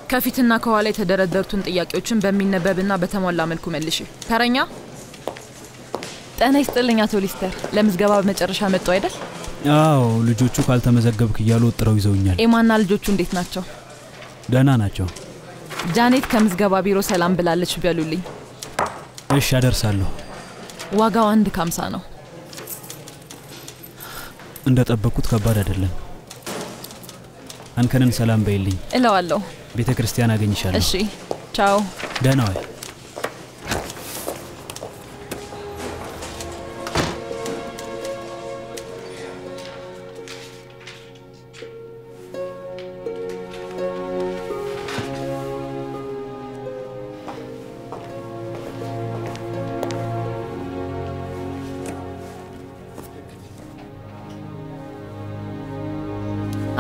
ከፊትና ከኋላ የተደረደሩትን ጥያቄዎችን በሚነበብና በተሟላ መልኩ መልሽ። ተረኛ። ጤና ይስጥልኝ አቶ ሊስተር። ለምዝገባ በመጨረሻ መጡ አይደል? አዎ፣ ልጆቹ ካልተመዘገብክ እያሉ ወጥረው ይዘውኛል። ኤማና ልጆቹ እንዴት ናቸው? ደህና ናቸው። ጃኔት ከምዝገባ ቢሮ ሰላም ብላለች በሉልኝ። እሺ፣ አደርሳለሁ። ዋጋው 1.50 ነው። እንደጠበቅኩት ከባድ አይደለም። አንከንን ሰላም በይልኝ እለዋለሁ። ቤተ ክርስቲያን አገኝሻለሁ። እሺ፣ ቻው። ደህና ዋይ።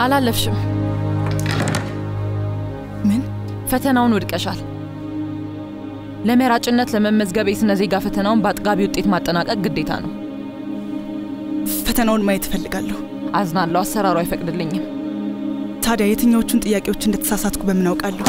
አላለፍሽም። ምን? ፈተናውን ወድቀሻል። ለመራጭነት ለመመዝገብ የስነ ዜጋ ፈተናውን በአጥጋቢ ውጤት ማጠናቀቅ ግዴታ ነው። ፈተናውን ማየት እፈልጋለሁ። አዝናለሁ፣ አሰራሩ አይፈቅድልኝም። ታዲያ የትኛዎቹን ጥያቄዎች እንደተሳሳትኩ በምን አውቃለሁ?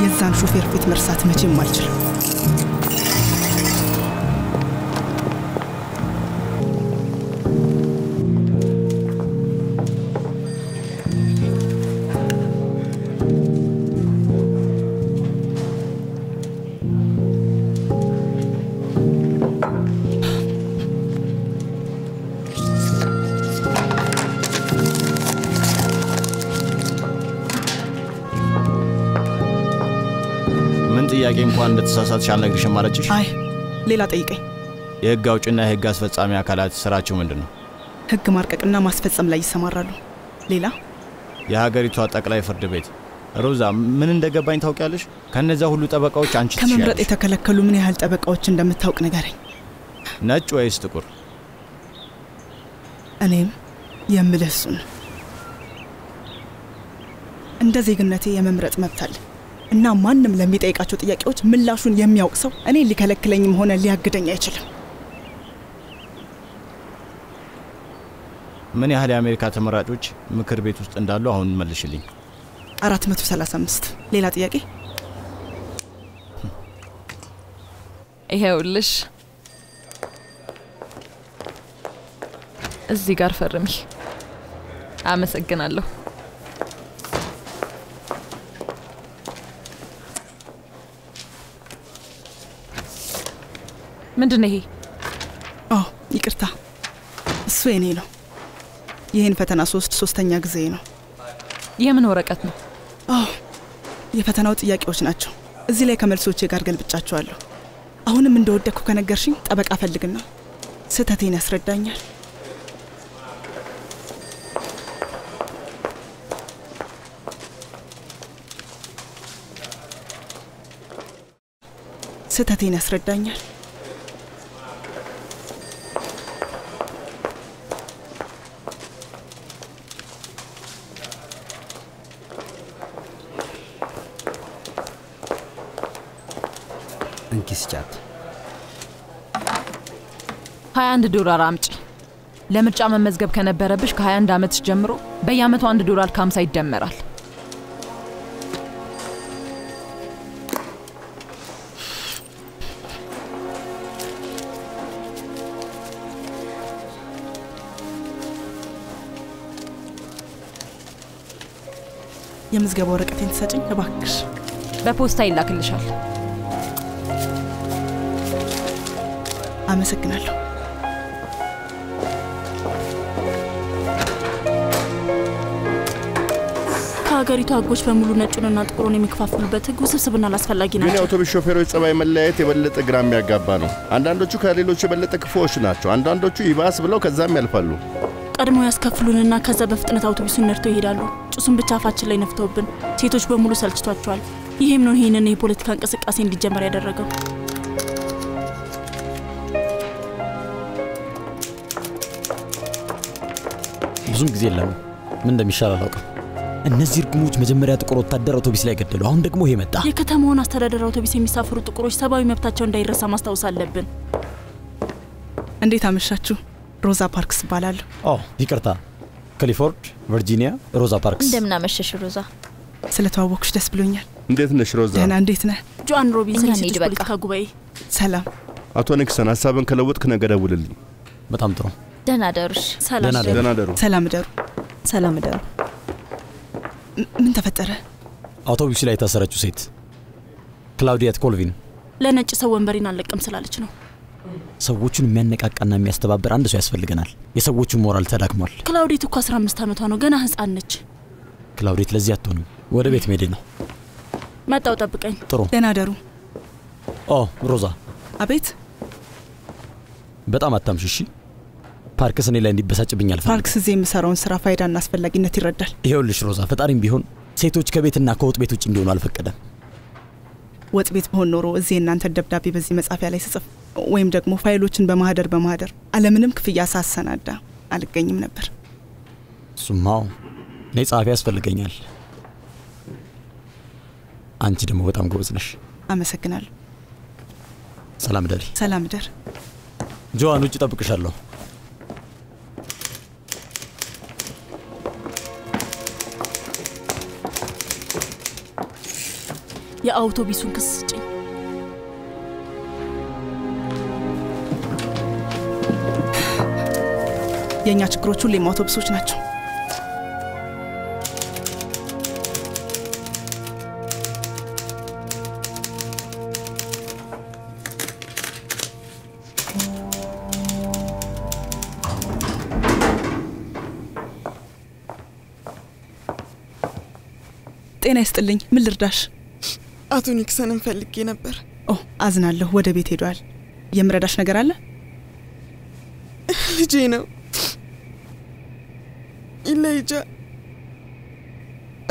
የዛን ሹፌር ፊት መርሳት መቼም አልችልም። እንኳን እንደተሳሳትሽ አልነግርሽም ማለችሽ? አይ ሌላ ጠይቀኝ። የህግ አውጭና የህግ አስፈጻሚ አካላት ስራቸው ምንድነው? ህግ ማርቀቅና ማስፈጸም ላይ ይሰማራሉ። ሌላ የሀገሪቷ ጠቅላይ ፍርድ ቤት ሮዛ ምን እንደገባኝ ታውቂያለሽ? ከነዛ ሁሉ ጠበቃዎች አንቺ ከመምረጥ የተከለከሉ ምን ያህል ጠበቃዎች እንደምታውቅ ንገረኝ። ነጭ ወይስ ጥቁር? እኔም የምልህ እሱን። እንደ ዜግነቴ የመምረጥ መብት አለ እና ማንም ለሚጠይቃቸው ጥያቄዎች ምላሹን የሚያውቅ ሰው እኔ ሊከለክለኝም ሆነ ሊያግደኝ አይችልም። ምን ያህል የአሜሪካ ተመራጮች ምክር ቤት ውስጥ እንዳሉ አሁን መልሽልኝ። 435። ሌላ ጥያቄ? ይሄውልሽ እዚህ ጋር ፈርሚ። አመሰግናለሁ። ምንድነው ይሄ? ይቅርታ፣ እሱ የኔ ነው። ይህን ፈተና ሶስተኛ ጊዜ ነው። የምን ወረቀት ነው? የፈተናው ጥያቄዎች ናቸው። እዚህ ላይ ከመልሶቼ ጋር ገልብጫቸዋለሁ። አሁንም እንደወደኩ ከነገርሽኝ ጠበቃ ፈልግና ስህተቴን ያስረዳኛል። ስህተቴን ያስረዳኛል። እንኪስ ጫት $21 አምጪ። ለምርጫ መመዝገብ ከነበረብሽ ከ21 ዓመትሽ ጀምሮ በየአመቱ $1 ከ50 ይደመራል። የምዝገባ ወረቀቴን ትሰጪኝ እባክሽ? በፖስታ ይላክልሻል። አመሰግናለሁ። ከሀገሪቱ ህጎች በሙሉ ነጩንና ጥቁሩን የሚከፋፍሉበት ህግ ውስብስብና አላስፈላጊ ናቸው። ግን የአውቶቡስ ሾፌሮች ጸባይ መለያየት የበለጠ ግራ የሚያጋባ ነው። አንዳንዶቹ ከሌሎቹ የበለጠ ክፉዎች ናቸው። አንዳንዶቹ ይባስ ብለው ከዛም ያልፋሉ። ቀድመው ያስከፍሉንና ከዛ በፍጥነት አውቶቡሱን ነድተው ይሄዳሉ። ጭሱን ብቻ አፋችን ላይ ነፍተውብን ሴቶች በሙሉ ሰልችቷቸዋል። ይሄም ነው ይሄንን የፖለቲካ እንቅስቃሴ እንዲጀመር ያደረገው። ብዙም ጊዜ የለም። ምን እንደሚሻል አላውቅም። እነዚህ እርጉሞች መጀመሪያ ጥቁር ወታደር አውቶቡስ ላይ ገደሉ። አሁን ደግሞ ይሄ መጣ። የከተማውን አስተዳደር አውቶቡስ የሚሳፈሩ ጥቁሮች ሰብአዊ መብታቸው እንዳይረሳ ማስታወስ አለብን። እንዴት አመሻችሁ? ሮዛ ፓርክስ እባላለሁ። ይቅርታ። ክሊፎርድ ቨርጂኒያ፣ ሮዛ ፓርክስ። እንደምን አመሸሽ ሮዛ? ስለተዋወቅሽ ደስ ብሎኛል። እንዴት ነሽ ሮዛ? ደህና። እንዴት ነህ? ጆአን ሮቢንሰን የሴቶች ፖለቲካ ጉባኤ። ሰላም። አቶ ኒክሰን ሀሳብን ከለወጥክ ነገ ደውልልኝ። በጣም ጥሩ። ደህና ደሩሽ። ደህና ደሩ። ሰላም ደሩ። ሰላም ደሩ። ምን ተፈጠረ? አውቶቡስ ላይ የታሰረችው ሴት ክላውዲያት ኮልቪን ለነጭ ሰው ወንበሪን አልለቅም ስላለች ነው። ሰዎቹን የሚያነቃቃና የሚያስተባብር አንድ ሰው ያስፈልገናል። የሰዎቹን ሞራል ተዳክሟል። ክላውዲት እኮ 15 ዓመቷ ነው፣ ገና ህፃን ነች። ክላውዲት ለዚህ አትሆንም። ወደ ቤት መሄድ ነው። መጣው፣ ጠብቀኝ። ጥሩ። ደህና ደሩ። ሮዛ። አቤት። በጣም አታምሽ እሺ? ፓርክስ እኔ ላይ እንዲበሳጭብኝ አልፈልግም። ፓርክስ እዚህ የምሰራውን ስራ ፋይዳና አስፈላጊነት ይረዳል። ይኸውልሽ ሮዛ፣ ፈጣሪም ቢሆን ሴቶች ከቤትና ከወጥ ቤት ውጭ እንዲሆኑ አልፈቀደም። ወጥ ቤት በሆን ኖሮ እዚህ እናንተን ደብዳቤ በዚህ መጻፊያ ላይ ስጽፍ ወይም ደግሞ ፋይሎችን በማህደር አለምንም ክፍያ ሳሰናዳ አልገኝም ነበር። እሱማው እኔ ጸሐፊ ያስፈልገኛል። አንቺ ደግሞ በጣም ጎበዝ ነሽ። አመሰግናለሁ። ሰላም ደሪ። ሰላም ደር። ጆአን፣ ውጭ ጠብቅሻለሁ። የአውቶቡሱን ክስ ስጪኝ። የኛ ችግሮች ሁሌም አውቶቡሶች ናቸው። ጤና ይስጥልኝ። ምን ልርዳሽ? አቶ ኒክሰንን ፈልጌ ነበር። አዝናለሁ። ወደ ቤት ሄዷል። የምረዳሽ ነገር አለ? ልጄ ነው ኢላይጃ፣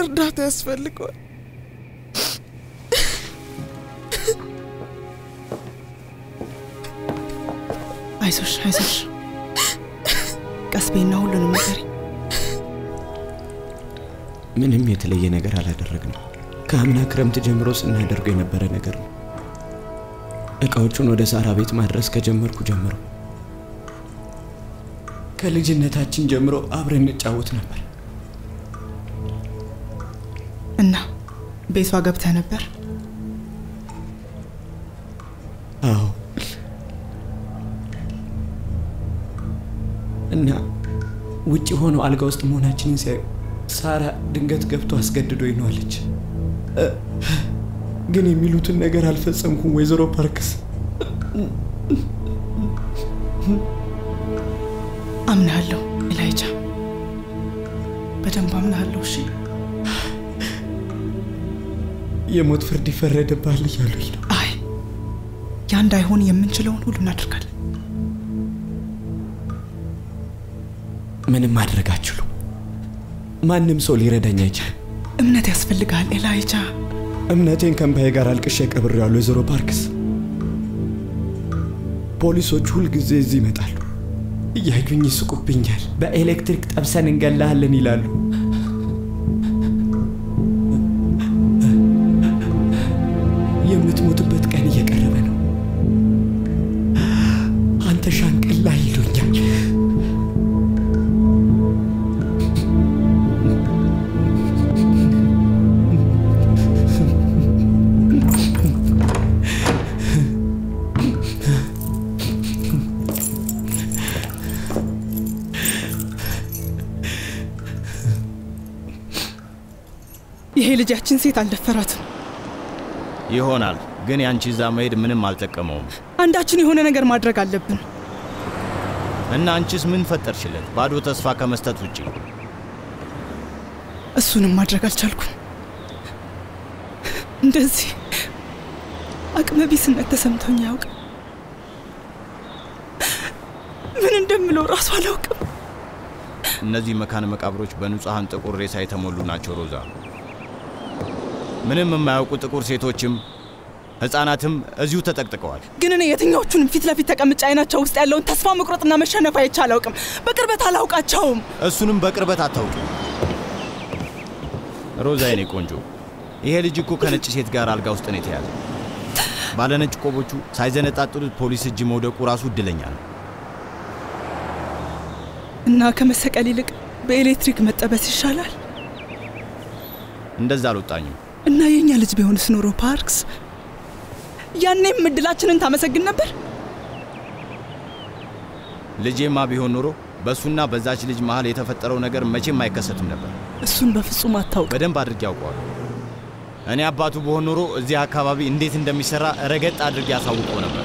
እርዳታ ያስፈልገዋል። አይዞሽ አይዞሽ፣ ቀስ በይና ሁሉንም ንገሪኝ። ምንም የተለየ ነገር አላደረግንም። ከአምና ክረምት ጀምሮ ስናደርገው የነበረ ነገር ነው። እቃዎቹን ወደ ሳራ ቤት ማድረስ ከጀመርኩ ጀምሮ ከልጅነታችን ጀምሮ አብረን እንጫወት ነበር። እና ቤቷ ገብተህ ነበር? አዎ። እና ውጪ ሆኖ አልጋ ውስጥ መሆናችንን ሲያዩ ሳራ ድንገት ገብቶ አስገድዶኝ ነው አለች። ግን የሚሉትን ነገር አልፈጸምኩም ወይዘሮ ፓርክስ። አምናለሁ ኢላይጃ፣ በደንብ አምናለሁ። እሺ፣ የሞት ፍርድ ይፈረድብሃል እያሉኝ ነው። አይ ያ እንዳይሆን የምንችለውን ሁሉ እናደርጋለን። ምንም ማድረግ አትችሉም። ማንም ሰው ሊረዳኝ አይችልም። እምነት ያስፈልጋል ኢላይጃ። እምነቴን ከእምባዬ ጋር አልቅሼ ቀብሬዋለሁ ወይዘሮ ፓርክስ። ፖሊሶች ሁልጊዜ እዚህ ይመጣሉ፣ እያዩኝ ይስቁብኛል። በኤሌክትሪክ ጠብሰን እንገላለን ይላሉ። የምትሞትበት ቀን እየቀረበ ነው፣ አንተ ሻንቅላ ይሉኛል። ይሄ ልጃችን ሴት አልደፈራትም ይሆናል፣ ግን ያንቺ እዛ መሄድ ምንም አልጠቀመውም። አንዳችን የሆነ ነገር ማድረግ አለብን። እና አንቺስ ምን ፈጠርሽለት? ባዶ ተስፋ ከመስጠት ውጪ። እሱንም ማድረግ አልቻልኩም። እንደዚህ አቅመ ቢስነት ተሰምቶኝ አያውቅም። ምን እንደምለው ራሱ አላውቅም። እነዚህ መካነ መቃብሮች በንጹሃን ጥቁር ሬሳ የተሞሉ ናቸው ሮዛ። ምንም የማያውቁ ጥቁር ሴቶችም ህፃናትም እዚሁ ተጠቅጥቀዋል። ግን እኔ የትኛዎቹንም ፊት ለፊት ተቀምጬ አይናቸው ውስጥ ያለውን ተስፋ መቁረጥና መሸነፍ አይቼ አላውቅም። በቅርበት አላውቃቸውም። እሱንም በቅርበት አታውቂም ሮዛ የኔ ቆንጆ። ይሄ ልጅ እኮ ከነጭ ሴት ጋር አልጋ ውስጥ ነው የተያዘ። ባለ ነጭ ቆቦቹ ሳይዘነጣጥሉት ፖሊስ እጅ መውደቁ ራሱ እድለኛ ነው። እና ከመሰቀል ይልቅ በኤሌክትሪክ መጠበስ ይሻላል። እንደዛ አልወጣኝም። እና የኛ ልጅ ቢሆንስ ኖሮ ፓርክስ፣ ያኔም እድላችንን ታመሰግን ነበር። ልጄማ ቢሆን ኖሮ በሱና በዛች ልጅ መሃል የተፈጠረው ነገር መቼም አይከሰትም ነበር። እሱን በፍጹም አታውቅ። በደንብ አድርጌ ያውቀዋለሁ። እኔ አባቱ በሆን ኖሮ እዚህ አካባቢ እንዴት እንደሚሰራ ረገጥ አድርጌ ያሳውቀው ነበር።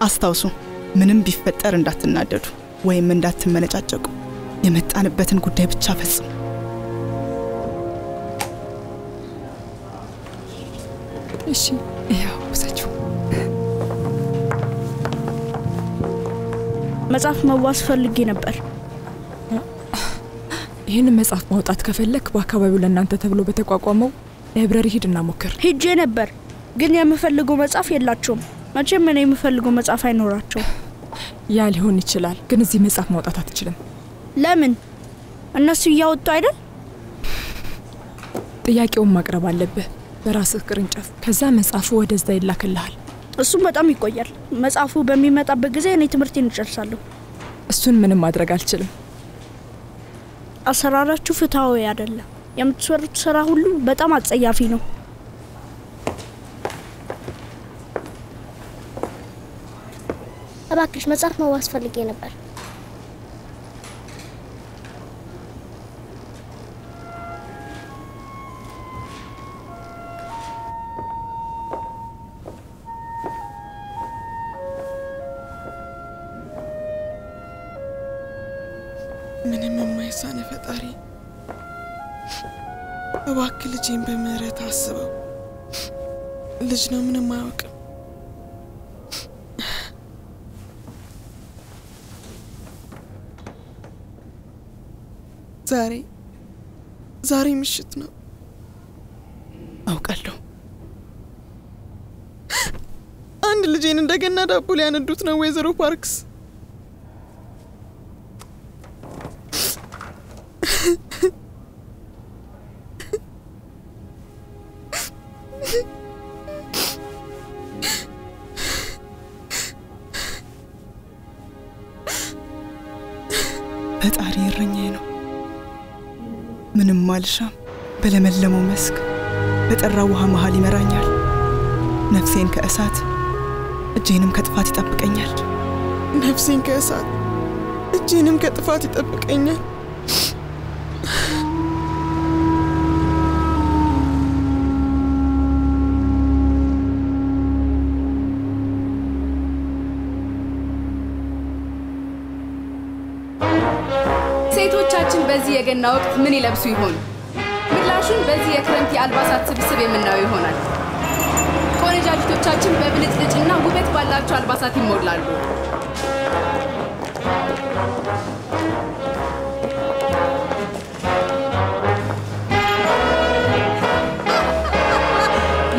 አስታውሱ፣ ምንም ቢፈጠር እንዳትናደዱ ወይም እንዳትመነጫጨቁ። የመጣንበትን ጉዳይ ብቻ ፈጽሙ። እሺ፣ ያው ውሰጂው። መጽሐፍ መዋስ ፈልጌ ነበር። ይህንን መጽሐፍ ማውጣት ከፈለክ በአካባቢው ለእናንተ ተብሎ በተቋቋመው ላይብረሪ ሂድና ሞክር። ሄጄ ነበር፣ ግን የምፈልገው መጽሐፍ የላቸውም። መቼም እኔ የምፈልገው መጽሐፍ አይኖራቸው። ያ ሊሆን ይችላል፣ ግን እዚህ መጽሐፍ ማውጣት አትችልም። ለምን? እነሱ እያወጡ አይደል? ጥያቄውን ማቅረብ አለብህ በራስህ ቅርንጫፍ። ከዛ መጽሐፉ ወደዛ ይላክልሃል። እሱም በጣም ይቆያል። መጽሐፉ በሚመጣበት ጊዜ እኔ ትምህርቴን እጨርሳለሁ። እሱን ምንም ማድረግ አልችልም። አሰራራችሁ ፍትሃዊ አይደለም። የምትሰሩት ስራ ሁሉ በጣም አጸያፊ ነው። እባክሽ መጽሐፍ መዋስ ፈልጌ ነበር። ምንም ተሳነ ፈጣሪ እባክህ ልጄን በምህረት አስበው። ልጅ ነው ምንም አያውቅም። ዛሬ ምሽት ነው አውቃለሁ። አንድ ልጄን እንደገና ዳቦ ሊያነዱት ነው ወይዘሮ ፓርክስ። ፈጣሪ እረኛዬ ነው። ምንም አልሻም። በለመለመው መስክ በጠራ ውሃ መሃል ይመራኛል። ነፍሴን ከእሳት እጄንም ከጥፋት ይጠብቀኛል። ነፍሴን ከእሳት እጄንም ከጥፋት ይጠብቀኛል። ሴቶቻችን በዚህ የገና ወቅት ምን ይለብሱ ይሆን? ምላሹን በዚህ የክረምት የአልባሳት ስብስብ የምናየው ይሆናል። ቆነጃጅቶቻችን በብልጭልጭና ውበት ባላቸው አልባሳት ይሞላሉ።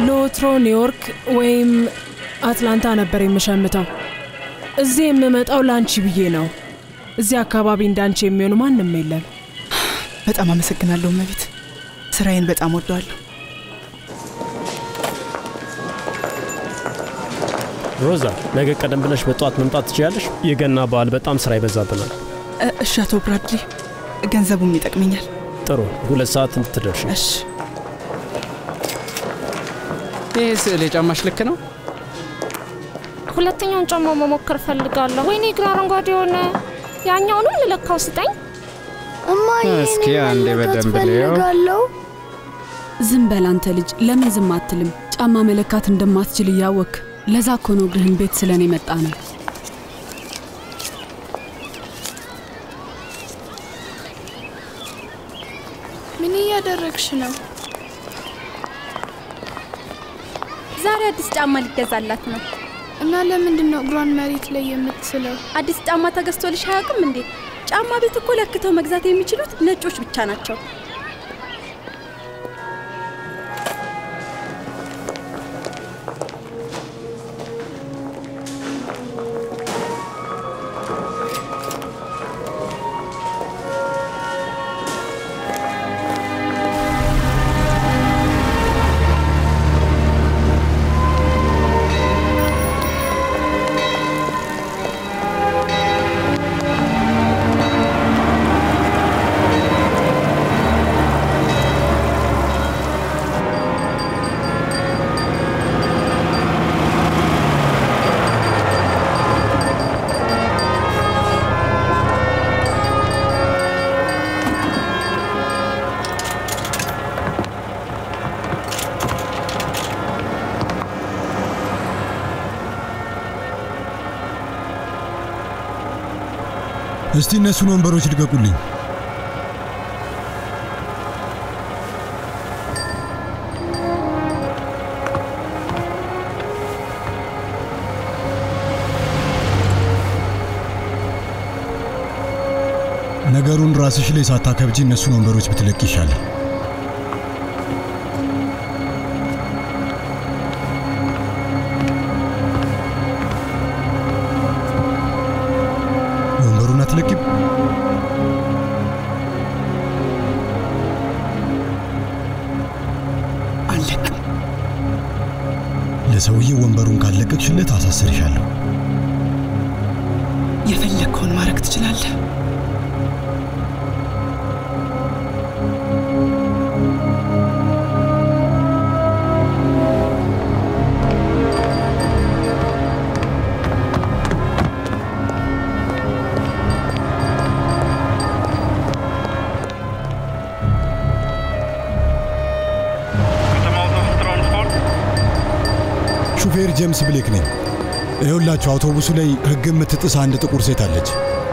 ለወትሮ ኒውዮርክ ወይም አትላንታ ነበር የምሸምተው። እዚህ የምመጣው ላንቺ ብዬ ነው። እዚህ አካባቢ እንዳንቺ የሚሆን ማንም የለም። በጣም አመሰግናለሁ መቤት። ስራዬን በጣም ወደዋለሁ። ሮዛ፣ ነገ ቀደም ብለሽ በጠዋት መምጣት ትችያለሽ? የገና በዓል በጣም ስራ ይበዛብናል። እሺ አቶ ብራድሊ፣ ገንዘቡም ይጠቅመኛል። ጥሩ፣ 2 ሰዓት እንድትደርሺ። እሺ። ይሄ ስዕል የጫማሽ ልክ ነው? ሁለተኛውን ጫማ መሞከር ፈልጋለሁ። ወይኔ ግን አረንጓዴ ሆነ። ያኛውንም ልለካው ስጠኝ። እማዬ፣ እስኪ አንዴ በደንብ ልየው። ዝም በል አንተ ልጅ፣ ለምን ዝም አትልም? ጫማ መለካት እንደማትችል እያወክ ለዛ እኮ ነው እግርህን ቤት ስለኔ መጣ ነው። ምን እያደረግሽ ነው? ዛሬ አዲስ ጫማ ሊገዛላት ነው። እና ለምንድን ነው እግሯን መሬት ላይ የምትስለው? አዲስ ጫማ ተገዝቶልሽ አያውቅም እንዴ? ጫማ ቤት እኮ ለክተው መግዛት የሚችሉት ነጮች ብቻ ናቸው። እስቲ እነሱን ወንበሮች ልቀቁልኝ። ነገሩን ራስሽ ላይ ሳታከብጂ እነሱን ወንበሮች ብትለቅ ይሻላል። ወንበሩን አትለቂም? አልለቅም። ለሰውዬው ወንበሩን ካለቀቅሽለት አሳስርሻለሁ። የፈለግከውን ማድረግ ትችላለህ። ሹፌር ጄምስ ብሌክ ነኝ። ይኸውላችሁ አውቶቡሱ ላይ ሕግ የምትጥስ አንድ ጥቁር ሴት አለች።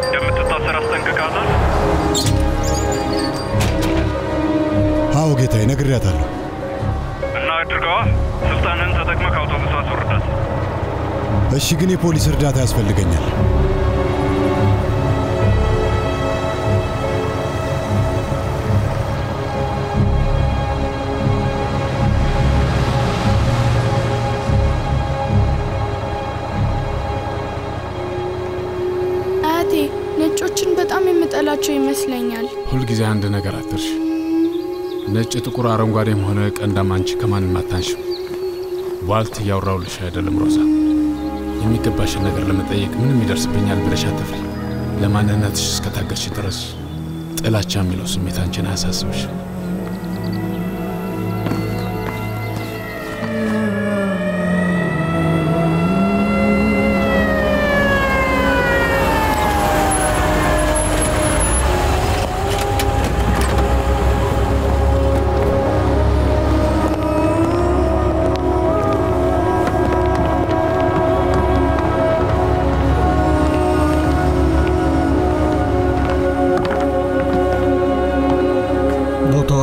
እንደምትታሰር አስጠንቅቃታል። አድርጊያታለሁ። እና አድርገዋ ስልጣንን ተጠቅመህ ከአውቶቡስ አስወርዳት። እሺ፣ ግን የፖሊስ እርዳታ ያስፈልገኛል። አያቴ ነጮችን በጣም የምጠላቸው ይመስለኛል። ሁልጊዜ አንድ ነገር አትርሽ። ነጭ፣ ጥቁር፣ አረንጓዴም ሆነ ቀንዳም አንቺ ከማንም አታንሽም። ዋልት እያወራሁልሽ አይደለም ሮዛ። የሚገባሽን ነገር ለመጠየቅ ምንም ይደርስብኛል ብለሽ አትፍሪ። ለማንነትሽ እስከታገስሽ ድረስ ጥላቻ የሚለው ስሜት አንቺን አያሳስብሽ።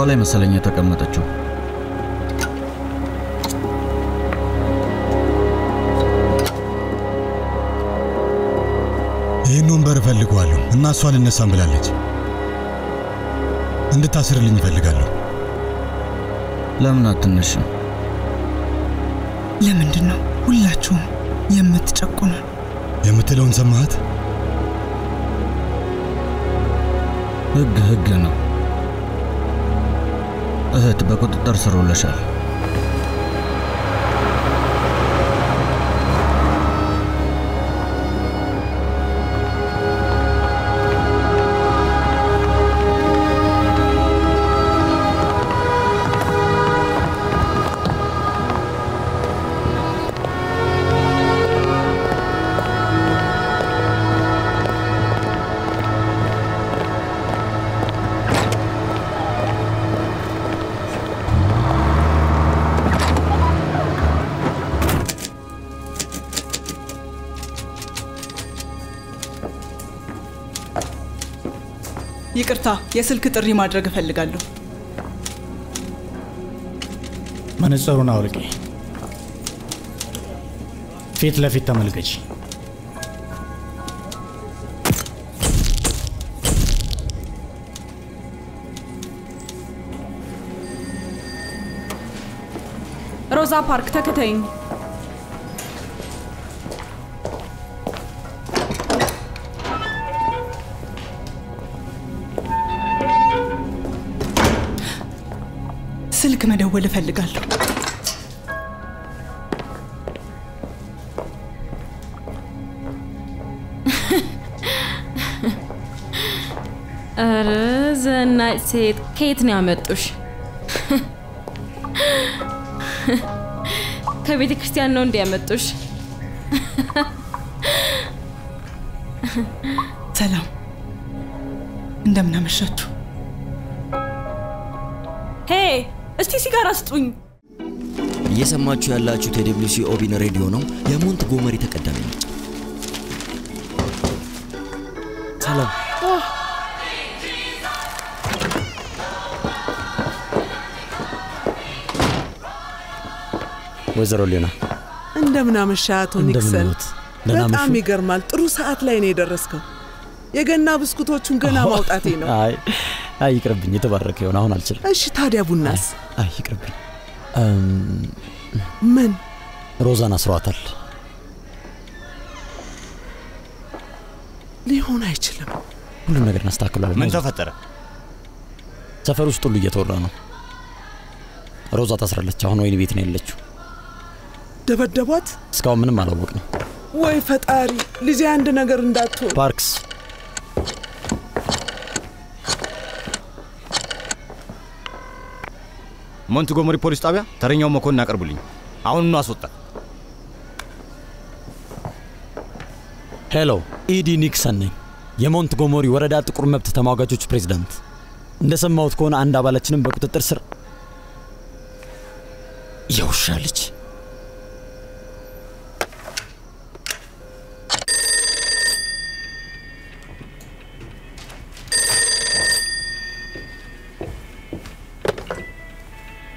ላይ መሰለኝ የተቀመጠችው። ይህን ወንበር እፈልገዋለሁ እና እሷ ልነሳም ብላለች። እንድታስርልኝ እፈልጋለሁ። ለምን አትነሽም? ለምንድን ነው ሁላችሁም የምትጨቁኑ? የምትለውን ሰማሃት? ህግ ህግ ነው። እህት በቁጥጥር ስር ውለሻል። ይቅርታ፣ የስልክ ጥሪ ማድረግ እፈልጋለሁ። መነጽሩን አውልቂ። ፊት ለፊት ተመልከች። ሮዛ ፓርክ ተከተይኝ። ስልክ መደወል እፈልጋለሁ። ኧረ ዘናጭ ሴት፣ ከየት ነው ያመጡሽ? ከቤተ ክርስቲያን ነው እንዴ ያመጡሽ? ሰላም፣ እንደምን አመሻችሁ? ሄ፣ እስቲ ሲጋራ ስጡኝ። እየሰማችሁ ያላችሁት የደብሊውሲ ኦቢን ሬዲዮ ነው። የሞንት ጎመሪ ተቀዳሚ ነው። ሰላም ወይዘሮ ሊና፣ እንደምን አመሻ አቶ ኒክሰን። በጣም ይገርማል። ጥሩ ሰዓት ላይ ነው የደረስከው። የገና ብስኩቶቹን ገና ማውጣቴ ነው። አይ ይቅርብኝ፣ የተባረከ ይሁን። አሁን አልችልም። እሺ ታዲያ ቡናስ? አይ ይቅርብኝ። ምን? ሮዛን አስሯታል። ሊሆን አይችልም። ሁሉም ነገር እናስተካክላለን። ምን ተፈጠረ? ሰፈር ውስጥ ሁሉ እየተወራ ነው። ሮዛ ታስራለች። አሁን ወይን ቤት ነው ያለችው። ደበደቧት? እስካሁን ምንም አላወቅንም። ወይ ፈጣሪ፣ ልጄ አንድ ነገር እንዳትሆን። ፓርክስ ሞንትጎመሪ ፖሊስ ጣቢያ ተረኛው መኮንን አቀርቡልኝ። አሁን ነው አስወጣ። ሄሎ፣ ኢዲ ኒክሰን ነኝ፣ የሞንትጎመሪ ወረዳ ጥቁር መብት ተሟጋቾች ፕሬዝዳንት። እንደሰማሁት ከሆነ አንድ አባላችንም በቁጥጥር ስር የውሻ ልጅ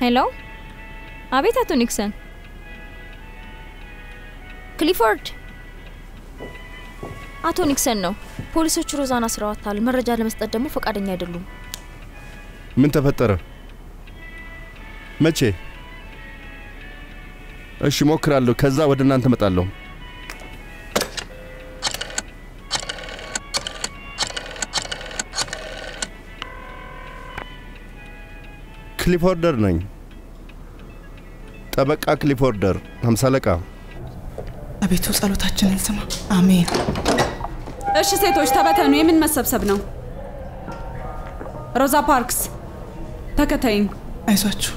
ሄሎ፣ አቤት አቶ ኒክሰን። ክሊፎርድ፣ አቶ ኒክሰን ነው። ፖሊሶች ሮዛን አስረዋታል። መረጃ ለመስጠት ደግሞ ፈቃደኛ አይደሉም። ምን ተፈጠረ? መቼ? እሺ ሞክራለሁ። ከዛ ወደ እናንተ መጣለሁ። ክሊፎርደር ነኝ። ጠበቃ ክሊፎርደር 50 አለቃ። አቤቱ ጸሎታችንን ስማ። አሜን። እሺ ሴቶች ተበተኑ። የምን መሰብሰብ ነው? ሮዛ ፓርክስ ተከታይኝ። አይዟችሁ።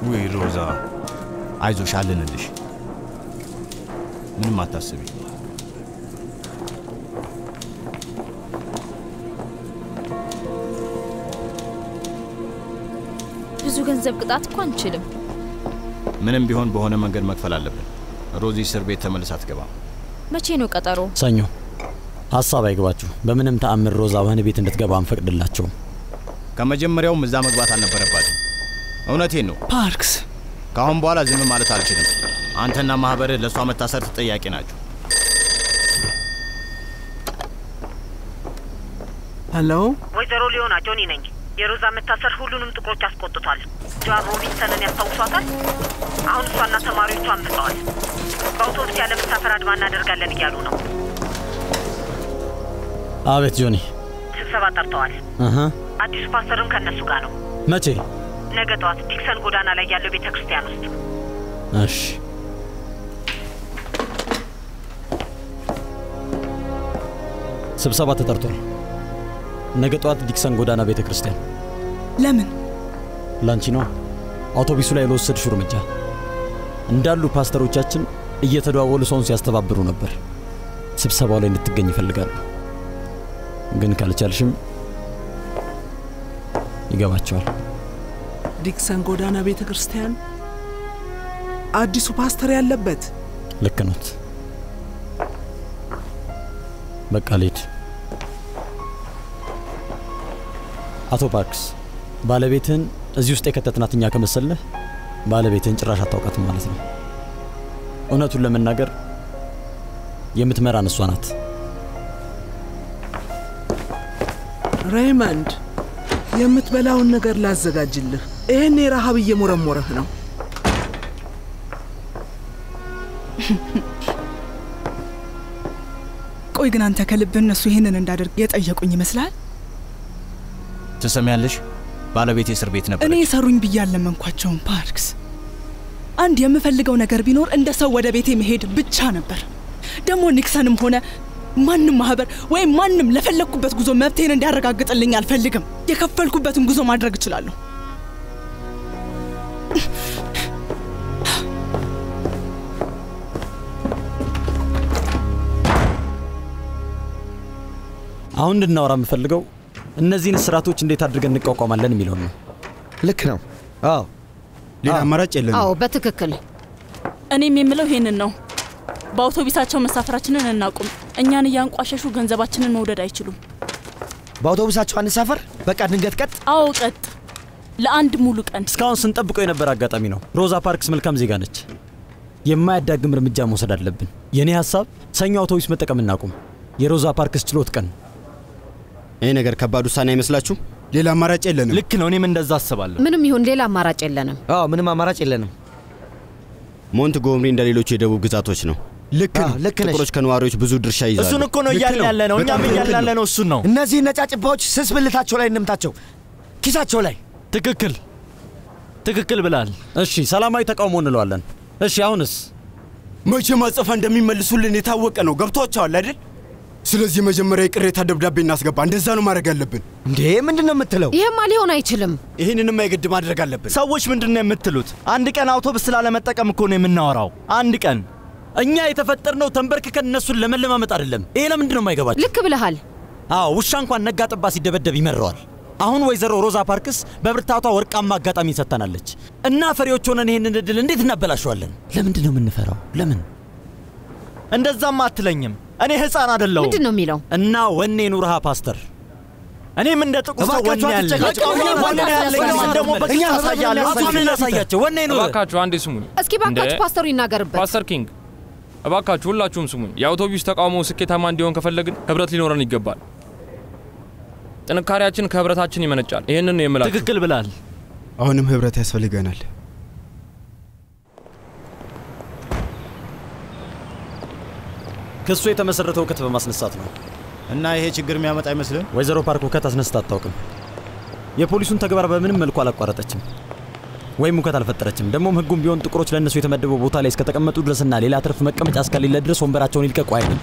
ውይ ሮዛ፣ አይዞሽ አለንልሽ። ምንም አታስቢ። ብዙ ገንዘብ ቅጣት እኮ አንችልም። ምንም ቢሆን በሆነ መንገድ መክፈል አለብን። ሮዚ እስር ቤት ተመልሳ አትገባም። መቼ ነው ቀጠሮ? ሰኞ። ሀሳብ አይግባችሁ። በምንም ተአምር ሮዛ ወህኒ ቤት እንድትገባ አንፈቅድላቸውም። ከመጀመሪያውም እዛ መግባት አልነበረባትም። እውነቴን ነው ፓርክስ። ከአሁን በኋላ ዝም ማለት አልችልም። አንተና ማህበርህ ለእሷ መታሰር ተጠያቂ ናቸው። ሄሎ፣ ወይዘሮ ሊዮና ጆኒ ነኝ። የሮዛ መታሰር ሁሉንም ጥቁሮች አስቆጥቷል። ጆን ሮቢንሰንን ያስታውሷታል? አሁን እሷና ተማሪዎቿ አምፀዋል። በአውቶቡስ ያለ መሳፈር አድማ እናደርጋለን እያሉ ነው። አቤት ጆኒ። ስብሰባ ጠርተዋል። አዲሱ ፓስተርም ከነሱ ጋር ነው። መቼ? ነገ ጠዋት ዲክሰን ጎዳና ላይ ያለው ቤተ ክርስቲያን ውስጥ። እሺ። ስብሰባ ተጠርቷል። ነገ ጠዋት ዲክሰን ጎዳና ቤተ ክርስቲያን። ለምን? ላንቺ ነው። አውቶቡሱ ላይ ለወሰድሽው እርምጃ እንዳሉ ፓስተሮቻችን እየተደዋወሉ ሰውን ሲያስተባብሩ ነበር። ስብሰባው ላይ እንድትገኝ ይፈልጋሉ። ግን ካልቻልሽም ይገባቸዋል። ዲክሰን ጎዳና ቤተ ክርስቲያን አዲሱ ፓስተር ያለበት? ልክ ኖት። በቃ ልሂድ። አቶ ፓርክስ፣ ባለቤትህን እዚህ ውስጥ የከተትናት እኛ ከመሰለህ ባለቤትህን ጭራሽ አታውቃትም ማለት ነው። እውነቱን ለመናገር የምትመራን እሷ ናት። ሬይመንድ፣ የምትበላውን ነገር ላዘጋጅልህ። ይሄኔ ረሃብ እየሞረሞረህ ነው። ቆይ ግን አንተ ከልብ እነሱ ይህንን እንዳደርግ የጠየቁኝ ይመስላል? ትሰሚያለሽ? ባለቤቴ እስር ቤት ነበር። እኔ ሰሩኝ ብዬ አልለመንኳቸውም ፓርክስ። አንድ የምፈልገው ነገር ቢኖር እንደ ሰው ወደ ቤቴ መሄድ ብቻ ነበር። ደግሞ ኒክሰንም ሆነ ማንም ማህበር ወይም ማንም ለፈለኩበት ጉዞ መብቴን እንዲያረጋግጥልኝ አልፈልግም። የከፈልኩበትን ጉዞ ማድረግ እችላለሁ። አሁን እንድናወራ የምፈልገው እነዚህን ስራቶች እንዴት አድርገን እንቋቋማለን የሚለው ነው። ልክ ነው። አዎ፣ ሌላ አማራጭ የለም። አዎ፣ በትክክል እኔም የምለው ይሄንን ነው። በአውቶቡሳቸው መሳፈራችንን እናቁም። እኛን እያንቋሸሹ ገንዘባችንን መውደድ አይችሉም። በአውቶቡሳቸው አንሳፈር። በቃ ድንገት ቀጥ። አዎ ቀጥ፣ ለአንድ ሙሉ ቀን። እስካሁን ስንጠብቀው የነበረ አጋጣሚ ነው። ሮዛ ፓርክስ መልካም ዜጋ ነች። የማያዳግም እርምጃ መውሰድ አለብን። የኔ ሐሳብ ሰኞ አውቶቡስ መጠቀም እናቁም። የሮዛ ፓርክስ ችሎት ቀን። ይሄ ነገር ከባድ ውሳኔ አይመስላችሁ? ሌላ አማራጭ የለንም። ልክ ነው። እኔም እንደዛ አስባለሁ። ምንም ይሁን ሌላ አማራጭ የለንም። አዎ፣ ምንም አማራጭ የለንም። ሞንትጎምሪ እንደ ሌሎች የደቡብ ግዛቶች ነው። ልክ ነው። ጥቁሮች ከነዋሪዎች ብዙ ድርሻ ይዛሉ። እሱን እኮ ነው እያልን ያለ ነው። እኛም እያልን ያለ ነው እሱን ነው። እነዚህ ነጫጭባዎች ስስ ብልታቸው ላይ እንምታቸው፣ ኪሳቸው ላይ። ትክክል ብላል። እሺ፣ ሰላማዊ ተቃውሞ እንለዋለን። እሺ፣ አሁንስ መቼ ማጽፋ እንደሚመልሱልን የታወቀ ነው። ገብቷቸዋል አይደል? ስለዚህ መጀመሪያ የቅሬታ ደብዳቤ እናስገባ። እንደዛ ነው ማድረግ ያለብን። እንዴ ምንድነው የምትለው? ይሄማ ሊሆን አይችልም። ይሄንንም አይግድ ማድረግ አለብን። ሰዎች ምንድነው የምትሉት? አንድ ቀን አውቶቡስ ስላለመጠቀም እኮ ነው የምናወራው። አንድ ቀን እኛ የተፈጠርነው ተንበርክከን እነሱን ለመለማመጥ አይደለም። ይሄ ለምንድን ነው የማይገባቸው? ልክ ብለሃል። አዎ፣ ውሻ እንኳን ነጋ ጠባ ሲደበደብ ይመረዋል። አሁን ወይዘሮ ሮዛ ፓርክስ በብርታቷ ወርቃማ አጋጣሚ ሰጥተናለች እና ፈሪዎች ሆነን ይሄንን እድል እንዴት እናበላሸዋለን? ለምንድን ነው የምንፈራው? ለምን? እንደዛም አትለኝም። እኔ ህፃን አይደለሁም። ምንድን ነው የሚለው? እና ወኔ ኑርሃ ፓስተር። እኔም እንደ ጥቁር ሰው ወኔ ያለኝ ያሳያቸው ወኔ ኑር። እባካችሁ አንዴ ስሙኝ። እስኪ እባካችሁ ፓስተሩ ይናገርበት። ፓስተር ኪንግ እባካችሁ ሁላችሁም ስሙኝ። የአውቶቡስ ተቃውሞ ስኬታማ እንዲሆን ከፈለግን ህብረት ሊኖረን ይገባል። ጥንካሬያችን ከህብረታችን ይመነጫል። ይሄንን ነው የምላችሁ። ትክክል ብላል። አሁንም ህብረት ያስፈልገናል። ክሱ የተመሰረተው ሁከት በማስነሳት ነው እና ይሄ ችግር የሚያመጣ አይመስልም? ወይዘሮ ፓርክ ሁከት አስነስታ አታውቅም። የፖሊሱን ተግባር በምንም መልኩ አላቋረጠችም ወይም ሁከት አልፈጠረችም። ደግሞም ህጉም ቢሆን ጥቁሮች ለእነሱ የተመደበው ቦታ ላይ እስከተቀመጡ ድረስና ሌላ ትርፍ መቀመጫ እስከሌለ ድረስ ወንበራቸውን ይልቀቁ አይልም።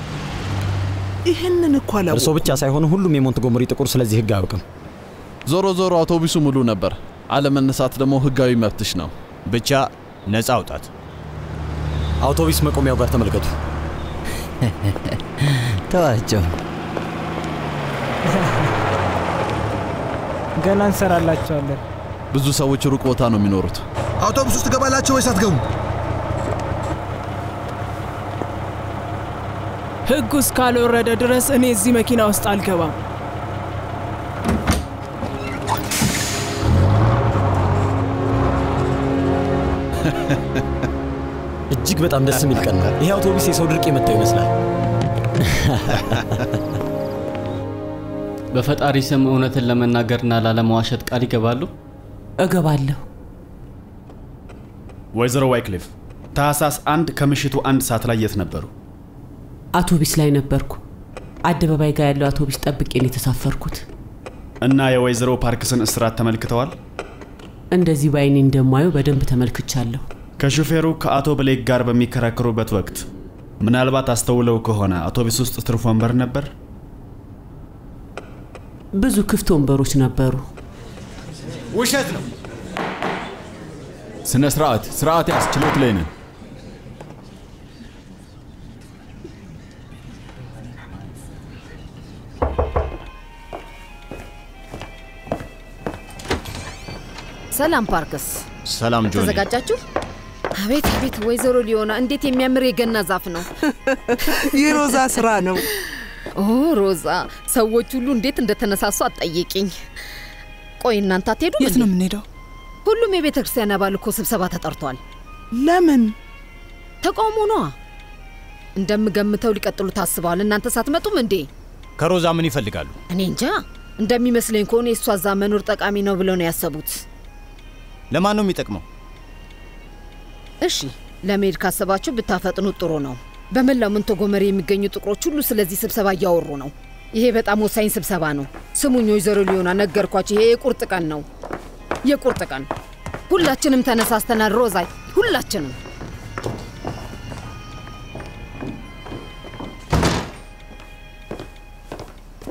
ይህንን እኮ አላወቅኩም። እርሶ ብቻ ሳይሆኑ ሁሉም የሞንትጎመሪ ጥቁር ስለዚህ ህግ አያውቅም። ዞሮ ዞሮ አውቶቡሱ ሙሉ ነበር። አለመነሳት ደግሞ ህጋዊ መብትሽ ነው። ብቻ ነፃ አውጣት። አውቶቡስ መቆሚያው ጋር ተመልከቱ። ተዋቸው። ገና እንሰራላቸዋለን። ብዙ ሰዎች ሩቅ ቦታ ነው የሚኖሩት። አውቶቡስ ውስጥ ገባላችሁ ወይስ አትገቡ? ህጉ እስካልወረደ ድረስ እኔ እዚህ መኪና ውስጥ አልገባም። እጅግ በጣም ደስ የሚል ቀን ነው። ይሄ አውቶቡስ የሰው ድርቅ የመጣው ይመስላል። በፈጣሪ ስም እውነትን ለመናገርና ላለመዋሸት ቃል ይገባሉ? እገባለሁ። ወይዘሮ ዋይክሊፍ ታህሳስ 1 ከምሽቱ 1 ሰዓት ላይ የት ነበሩ? አውቶቡስ ላይ ነበርኩ። አደባባይ ጋር ያለው አውቶቡስ ጠብቄ ነው የተሳፈርኩት። እና የወይዘሮ ፓርክስን እስራት ተመልክተዋል? እንደዚህ ባይኔ እንደማየው በደንብ ተመልክቻለሁ። ከሹፌሩ ከአቶ ብሌክ ጋር በሚከራከሩበት ወቅት ምናልባት አስተውለው ከሆነ አውቶቡስ ውስጥ ትርፍ ወንበር ነበር? ብዙ ክፍት ወንበሮች ነበሩ። ውሸት ነው። ስነ ስርዓት፣ ስርዓት ያዝ። ችሎት ላይ ነን። ሰላም ፓርክስ። ሰላም ጆኒ። ተዘጋጃችሁ? አቤት አቤት፣ ወይዘሮ ሊዮና እንዴት የሚያምር የገና ዛፍ ነው! የሮዛ ስራ ነው። ኦ ሮዛ፣ ሰዎች ሁሉ እንዴት እንደተነሳሱ አትጠይቂኝ። ቆይ እናንተ አትሄዱም? የት ነው የምንሄደው? ሁሉም የቤተ ክርስቲያን አባል እኮ ስብሰባ ተጠርቷል። ለምን? ተቃውሞ ነዋ። እንደምገምተው ሊቀጥሉ ታስበዋል። እናንተ ሳትመጡም እንዴ? ከሮዛ ምን ይፈልጋሉ? እኔ እንጃ። እንደሚመስለኝ ከሆነ የእሷ እዛ መኖር ጠቃሚ ነው ብለው ነው ያሰቡት። ለማን ነው የሚጠቅመው? እሺ ለመሄድ ካሰባችሁ ብታፈጥኑ ጥሩ ነው። በመላው ሞንትጎመሪ የሚገኙ ጥቁሮች ሁሉ ስለዚህ ስብሰባ እያወሩ ነው። ይሄ በጣም ወሳኝ ስብሰባ ነው። ስሙኝ ወይዘሮ ሊዮና፣ ነገርኳችሁ። ይሄ የቁርጥ ቀን ነው፣ የቁርጥ ቀን። ሁላችንም ተነሳስተናል ሮዛ፣ ሁላችንም።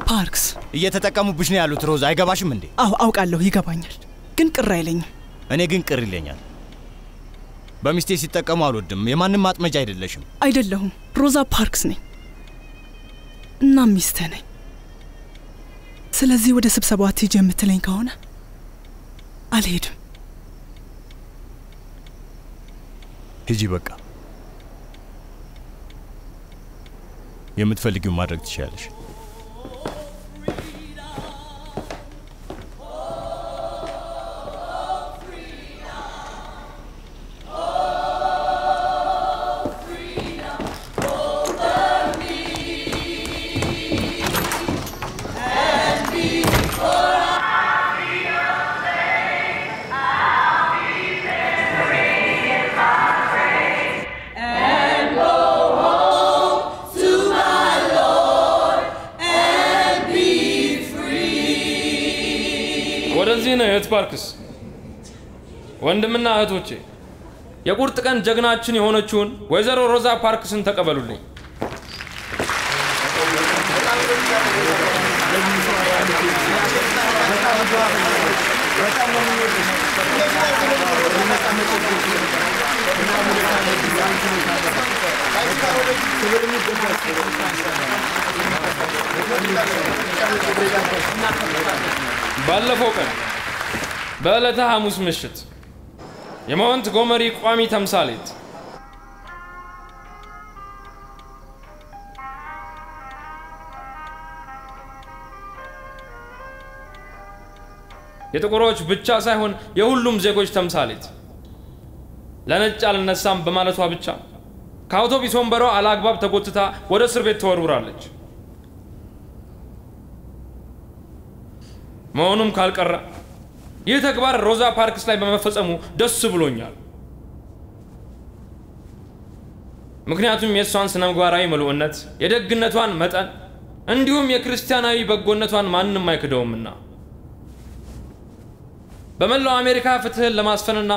ፓርክስ እየተጠቀሙብሽ ነው ያሉት ሮዛ። አይገባሽም እንዴ? አዎ አውቃለሁ፣ ይገባኛል፣ ግን ቅር አይለኝም። እኔ ግን ቅር ይለኛል። በሚስቴ ሲጠቀሙ አልወድም። የማንም ማጥመጃ አይደለሽም። አይደለሁም፣ ሮዛ ፓርክስ ነኝ እና ሚስትህ ነኝ። ስለዚህ ወደ ስብሰባው አትሄጂ የምትለኝ ከሆነ አልሄድም። ሂጂ በቃ። የምትፈልጊውን ማድረግ ትችላለሽ። ወደዚህ ነው እህት ፓርክስ። ወንድምና እህቶቼ፣ የቁርጥ ቀን ጀግናችን የሆነችውን ወይዘሮ ሮዛ ፓርክስን ተቀበሉልኝ። ባለፈው ቀን በዕለተ ሐሙስ ምሽት የሞንትጎመሪ ቋሚ ተምሳሌት የጥቁሮች ብቻ ሳይሆን የሁሉም ዜጎች ተምሳሌት ለነጭ አልነሳም በማለቷ ብቻ ከአውቶቡስ ወንበሯ አላግባብ ተጎትታ ወደ እስር ቤት ተወርውራለች። መሆኑም ካልቀረ ይህ ተግባር ሮዛ ፓርክስ ላይ በመፈጸሙ ደስ ብሎኛል። ምክንያቱም የእሷን ስነ ምግባራዊ ምሉዕነት፣ የደግነቷን መጠን እንዲሁም የክርስቲያናዊ በጎነቷን ማንም አይክደውምና በመላው አሜሪካ ፍትህን ለማስፈንና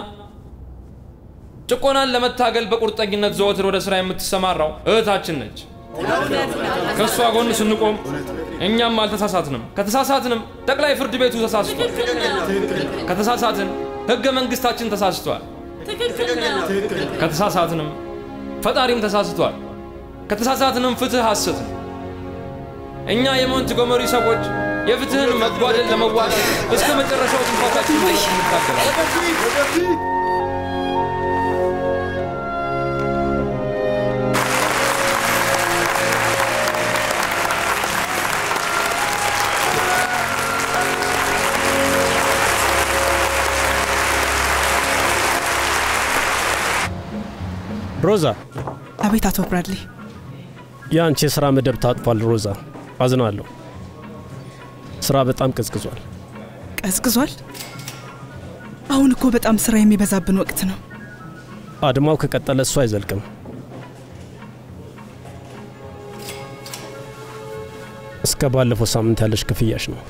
ጭቆናን ለመታገል በቁርጠኝነት ዘወትር ወደ ስራ የምትሰማራው እህታችን ነች። ከሷ ጎን ስንቆም እኛም አልተሳሳትንም። ከተሳሳትንም ጠቅላይ ፍርድ ቤቱ ተሳስቷል። ከተሳሳትን ህገ መንግስታችን ተሳስቷል። ከተሳሳትንም ፈጣሪም ተሳስቷል። ከተሳሳትንም ፍትህ ሐሰት ነው። እኛ የሞንትጎመሪ ሰዎች የፍትህን መጓደል ለመዋጋት እስከ መጨረሻው ትንፋሻችን እንታገላለን። ሮዛ። አቤት አቶ ብራድሊ። የአንቺ የሥራ መደብ ታጥፏል ሮዛ። አዝናለሁ። ስራ በጣም ቀዝቅዟል። ቀዝቅዟል? አሁን እኮ በጣም ስራ የሚበዛብን ወቅት ነው። አድማው ከቀጠለ እሱ አይዘልቅም። እስከ ባለፈው ሳምንት ያለሽ ክፍያሽ ነው።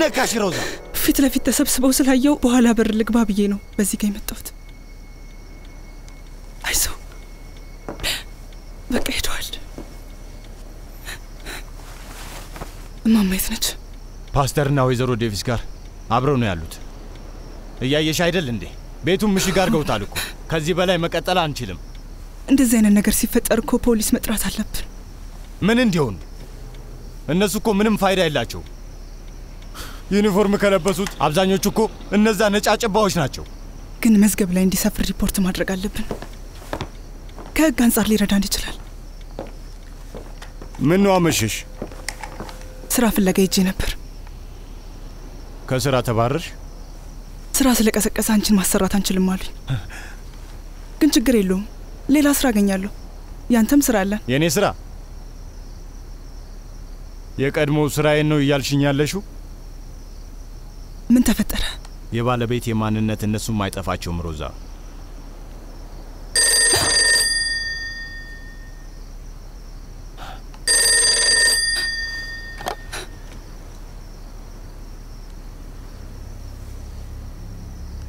ነካሽ ሮዛ? ፊት ለፊት ተሰብስበው ስላየው በኋላ በር ልግባ ብዬ ነው በዚህ ጋር የመጣሁት። አይዞ በቃ ሄደዋል። እማማ የት ነች? ፓስተርና ወይዘሮ ዴቪስ ጋር አብረው ነው ያሉት። እያየሽ አይደል እንዴ? ቤቱን ምሽግ አድርገውታል እኮ። ከዚህ በላይ መቀጠል አንችልም። እንደዚህ አይነት ነገር ሲፈጠር እኮ ፖሊስ መጥራት አለብን። ምን እንዲሆን? እነሱ እኮ ምንም ፋይዳ የላቸው። ዩኒፎርም ከለበሱት አብዛኞቹ እኮ እነዛ ነጫጭባዎች ናቸው። ግን መዝገብ ላይ እንዲሰፍር ሪፖርት ማድረግ አለብን። ከህግ አንጻር ሊረዳን ይችላል። ምን ነው አመሸሽ? ስራ ፍለጋ ሄጄ ነበር። ከስራ ተባረርሽ? ስራ ስለቀሰቀሰ አንቺን ማሰራት አንችልም አሉኝ። ግን ችግር የለውም፣ ሌላ ስራ አገኛለሁ። ያንተም ስራ አለ። የኔ ስራ? የቀድሞ ስራዬን ነው እያልሽኝ ያለሽው? ምን ተፈጠረ? የባለቤት የማንነት እነሱም አይጠፋቸውም ሮዛ።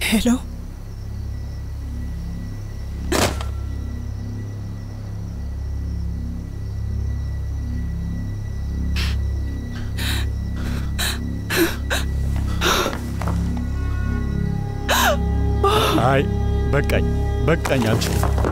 ሄሎ አይ በቃኝ አልችልም።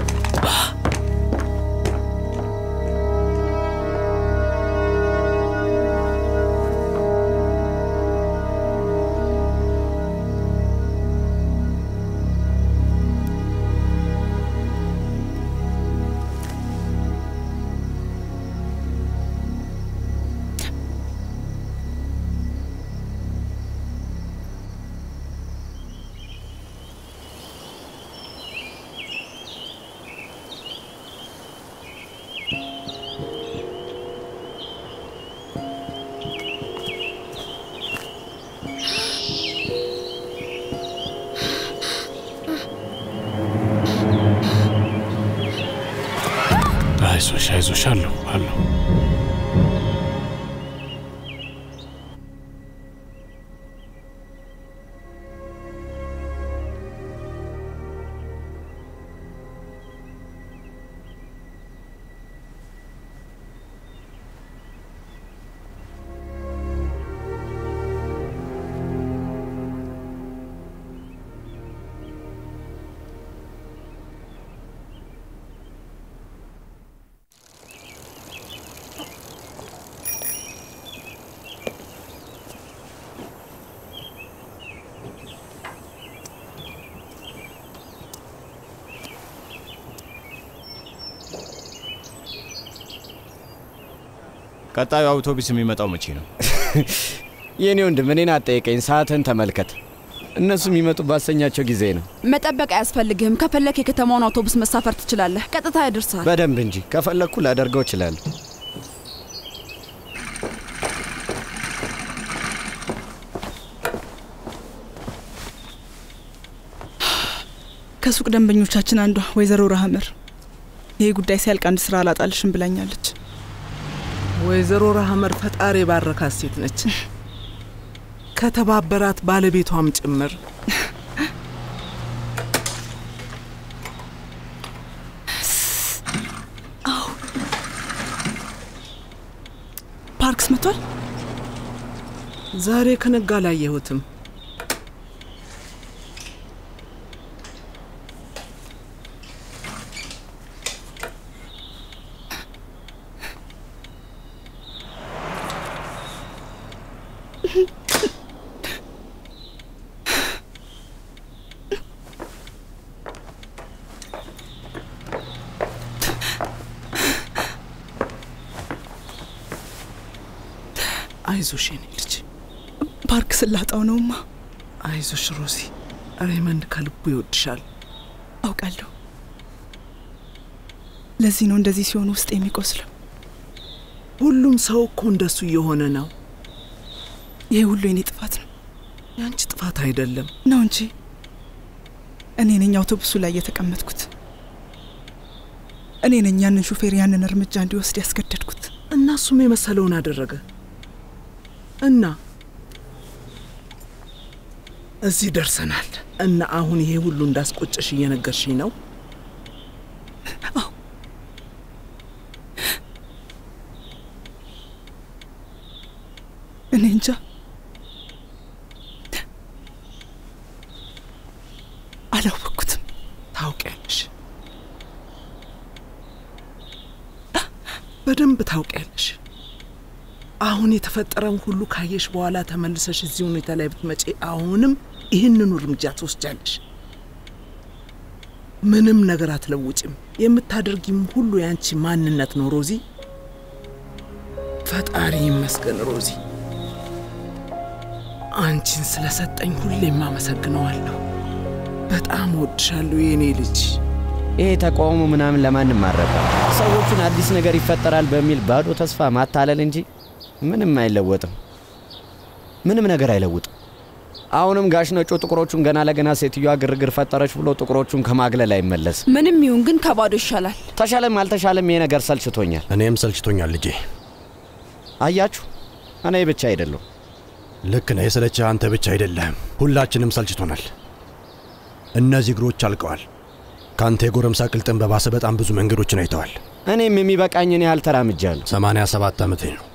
አይዞሽ አለሁ። ቀጣዩ አውቶቡስ የሚመጣው መቼ ነው? የኔ ወንድም እኔን አጠይቀኝ፣ ሰዓትን ተመልከት። እነሱ የሚመጡ ባሰኛቸው ጊዜ ነው። መጠበቅ አያስፈልግህም። ከፈለክ የከተማውን አውቶቡስ መሳፈር ትችላለህ። ቀጥታ ያደርሳል። በደንብ እንጂ ከፈለኩ ላደርገው እችላለሁ። ከሱቅ ደንበኞቻችን አንዷ ወይዘሮ ራህመር ይሄ ጉዳይ ሲያልቅ አንድ ስራ አላጣልሽም ብላኛለች። ወይዘሮ ራህመር ፈጣሪ ባረካት ሴት ነች፣ ከተባበራት ባለቤቷም ጭምር። ፓርክስ መጥቷል? ዛሬ ከነጋ አላየሁትም። አይዞሽ የኔ ልጅ። ፓርክ ስላጣው ነውማ። አይዞሽ ሮዚ፣ ሬመንድ ከልቡ ይወድሻል። አውቃለሁ። ለዚህ ነው እንደዚህ ሲሆን ውስጥ የሚቆስለው። ሁሉም ሰው እኮ እንደሱ እየሆነ ነው። ይሄ ሁሉ የኔ ጥፋት ነው። ያንቺ ጥፋት አይደለም ነው እንጂ እኔ ነኝ አውቶቡሱ ላይ የተቀመጥኩት። እኔ ነኝ ያንን ሹፌር ያንን እርምጃ እንዲወስድ ያስገደድኩት። እናሱም የመሰለውን አደረገ እና እዚህ ደርሰናል። እና አሁን ይሄ ሁሉ እንዳስቆጨሽ እየነገርሽኝ ነው? አዎ። እኔ እንጃ። አላወቅኩትም። ታውቂያለሽ፣ በደንብ ታውቂያለሽ። አሁን የተፈጠረውን ሁሉ ካየሽ በኋላ ተመልሰሽ እዚህ ሁኔታ ላይ ብትመጪ አሁንም ይህንኑ እርምጃ ትወስጃለሽ። ምንም ነገር አትለውጭም። የምታደርጊም ሁሉ ያንቺ ማንነት ነው ሮዚ። ፈጣሪ ይመስገን ሮዚ። አንቺን ስለሰጠኝ ሁሌም አመሰግነዋለሁ። በጣም ወድሻለሁ የኔ ልጅ። ይሄ ተቃውሞ ምናምን ለማንም ማረባ ሰዎቹን አዲስ ነገር ይፈጠራል በሚል ባዶ ተስፋ ማታለል እንጂ ምንም አይለወጥም። ምንም ነገር አይለውጥም። አሁንም ጋሽ ነጮ ጥቁሮቹን ገና ለገና ሴትዮዋ ግርግር ፈጠረች ብሎ ጥቁሮቹን ከማግለል አይመለስ። ምንም ይሁን ግን ከባዶ ይሻላል። ተሻለም አልተሻለም ይሄ ነገር ሰልችቶኛል። እኔም ሰልችቶኛል ልጄ። አያችሁ እኔ ብቻ አይደለም። ልክ ነህ። የሰለቸህ አንተ ብቻ አይደለህም። ሁላችንም ሰልችቶናል። እነዚህ እግሮች አልቀዋል። ካንተ የጎረምሳ ቅልጥም በባሰ በጣም ብዙ መንገዶችን አይተዋል። እኔም የሚበቃኝን ያህል ተራምጃለሁ። 87 ዓመቴ ነው።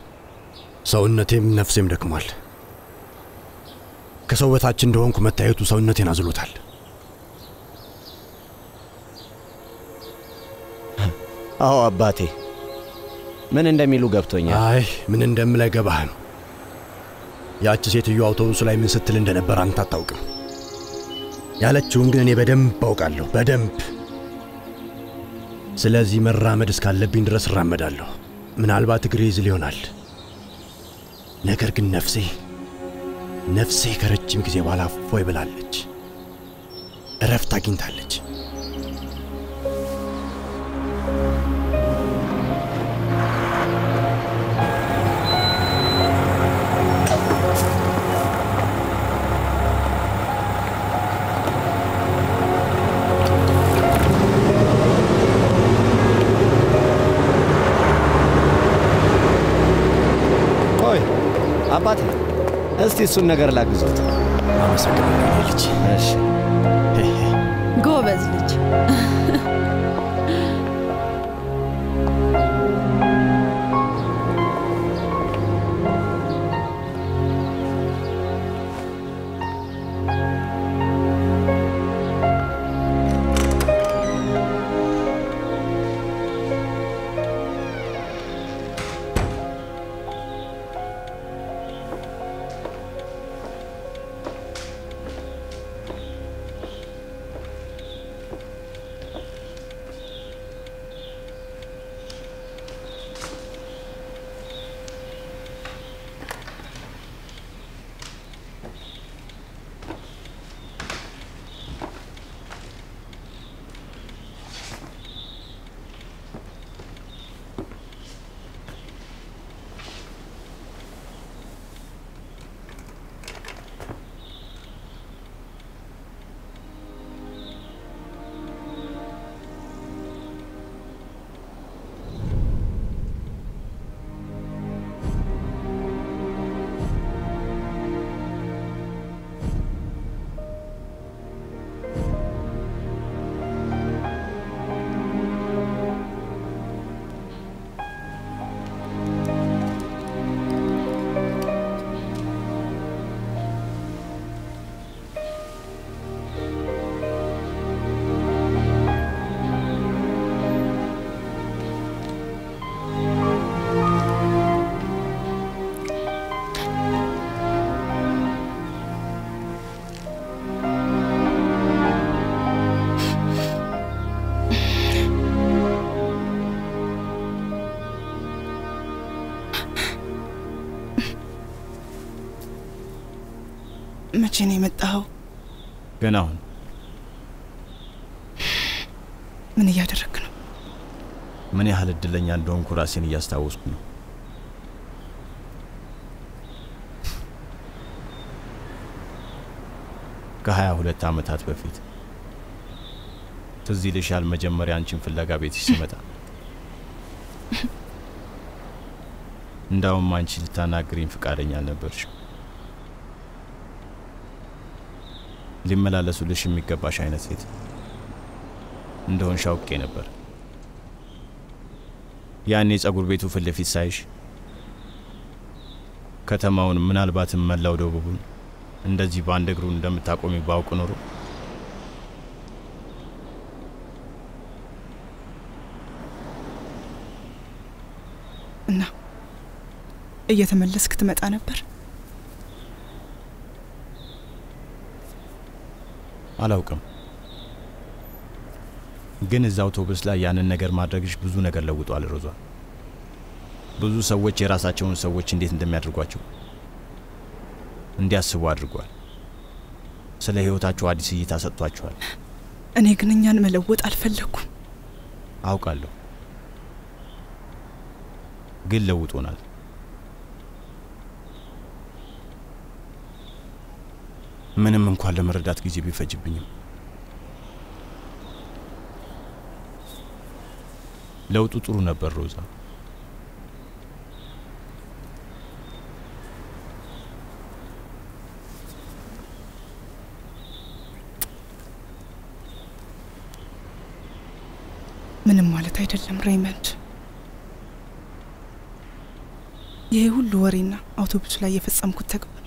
ሰውነቴም ነፍሴም ደክሟል። ከሰው በታች እንደሆንኩ መታየቱ ሰውነቴን አዝሎታል። አዎ አባቴ፣ ምን እንደሚሉ ገብቶኛል። አይ ምን እንደምል አይገባህም። ያቺ ሴትዮ አውቶቡሱ ላይ ምን ስትል እንደነበር አንተ አታውቅም። ያለችውን ግን እኔ በደንብ አውቃለሁ፣ በደንብ። ስለዚህ መራመድ እስካለብኝ ድረስ እራመዳለሁ። ምናልባት እግሬ ይዝል ይሆናል፣ ነገር ግን ነፍሴ ከረጅም ጊዜ በኋላ እፎይ ብላለች፣ እረፍት አግኝታለች። አባቴ እስቲ እሱን ነገር ላግዞት። አመሰግናለሁ ልጅ። እሺ ጎበዝ ልጅ። መቼ ነው የመጣኸው? ገና አሁን። ምን እያደረግክ ነው? ምን ያህል እድለኛ እንደሆንኩ ራሴን እያስታወስኩ ነው። ከ22 ዓመታት በፊት ትዝ ይልሻል መጀመሪያ አንቺን ፍለጋ ቤትሽ ስመጣ። እንዳውም አንቺ ልታናግሪኝ ፍቃደኛ አልነበርሽ። ሊመላለሱልሽ የሚገባሽ አይነት ሴት እንደሆንሽ አውቄ ነበር። ያኔ ጸጉር ቤቱ ፊት ለፊት ሳይሽ ከተማውን ምናልባትም መላው ደቡቡን እንደዚህ በአንድ እግሩ እንደምታቆሚ ባውቅ ኖሮ እና እየተመለስክ ትመጣ ነበር? አላውቅም፣ ግን እዛ አውቶቡስ ላይ ያንን ነገር ማድረግሽ ብዙ ነገር ለውጧል ሮዛ። ብዙ ሰዎች የራሳቸውን ሰዎች እንዴት እንደሚያደርጓቸው እንዲያስቡ አድርጓል። ስለ ህይወታቸው አዲስ እይታ ሰጥቷቸዋል። እኔ ግን እኛን መለወጥ አልፈለኩም። አውቃለሁ፣ ግን ለውጦናል። ምንም እንኳን ለመረዳት ጊዜ ቢፈጅብኝም ለውጡ ጥሩ ነበር ሮዛ። ምንም ማለት አይደለም ሬይመንድ። ይሄ ሁሉ ወሬና አውቶቡሱ ላይ የፈጸምኩት ተግባር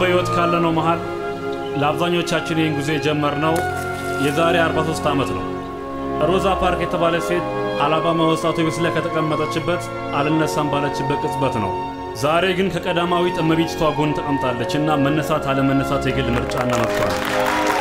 በህይወት ካለነው መሃል ለአብዛኞቻችን ይህን ጉዞ የጀመርነው የዛሬ 43 ዓመት ነው። ሮዛ ፓርክ የተባለ ሴት አላባማ ውስጥ አውቶቡስ ላይ ከተቀመጠችበት አልነሳም ባለችበት ቅጽበት ነው። ዛሬ ግን ከቀዳማዊት እመቤቷ ጎን ተቀምጣለች እና መነሳት አለመነሳት የግል ምርጫና መብቷ ነው።